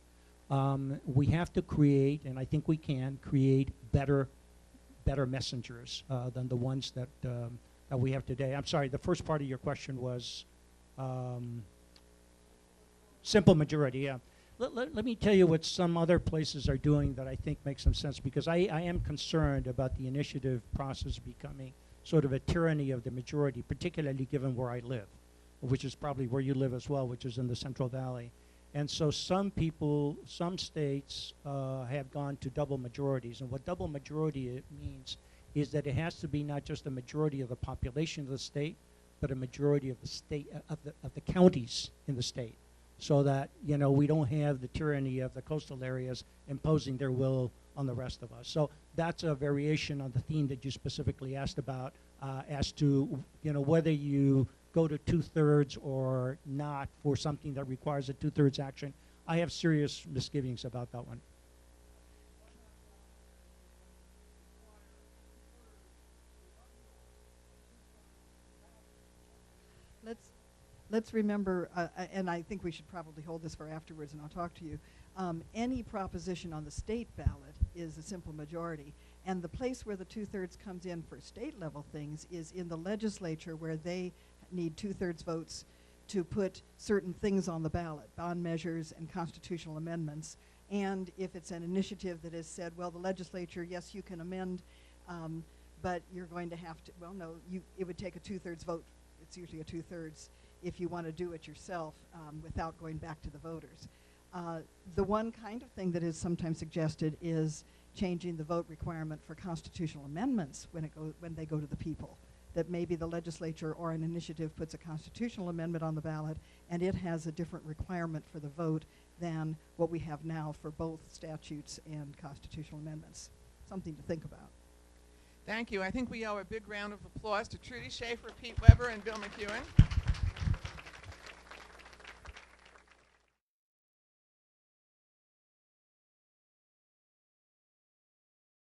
We have to create, and I think we can create better better messengers than the ones that we have today. I'm sorry, the first part of your question was simple majority, yeah. Let me tell you what some other places are doing that I think makes some sense, because I am concerned about the initiative process becoming sort of a tyranny of the majority, particularly given where I live, which is probably where you live as well, which is in the Central Valley. And so some people, some states have gone to double majorities. And what double majority means is that it has to be not just a majority of the population of the state, but a majority of the state, of the counties in the state. So that, you know, we don't have the tyranny of the coastal areas imposing their will on the rest of us. So that's a variation on the theme that you specifically asked about, as to, you know, whether you go to 2/3 or not for something that requires a 2/3 action. I have serious misgivings about that one. Let's remember, and I think we should probably hold this for afterwards, and I'll talk to you. Any proposition on the state ballot is a simple majority. And the place where the 2/3 comes in for state level things is in the legislature, where they need 2/3 votes to put certain things on the ballot, bond measures and constitutional amendments. And if it's an initiative that has said, well, the legislature, yes, you can amend, but you're going to have to, well, no, it would take a 2/3 vote. It's usually a 2/3 if you want to do it yourself without going back to the voters. The one kind of thing that is sometimes suggested is changing the vote requirement for constitutional amendments when they go to the people. That maybe the legislature or an initiative puts a constitutional amendment on the ballot, and it has a different requirement for the vote than what we have now for both statutes and constitutional amendments. Something to think about. Thank you. I think we owe a big round of applause to Trudy Schafer, Pete Weber, and Bill McEwen.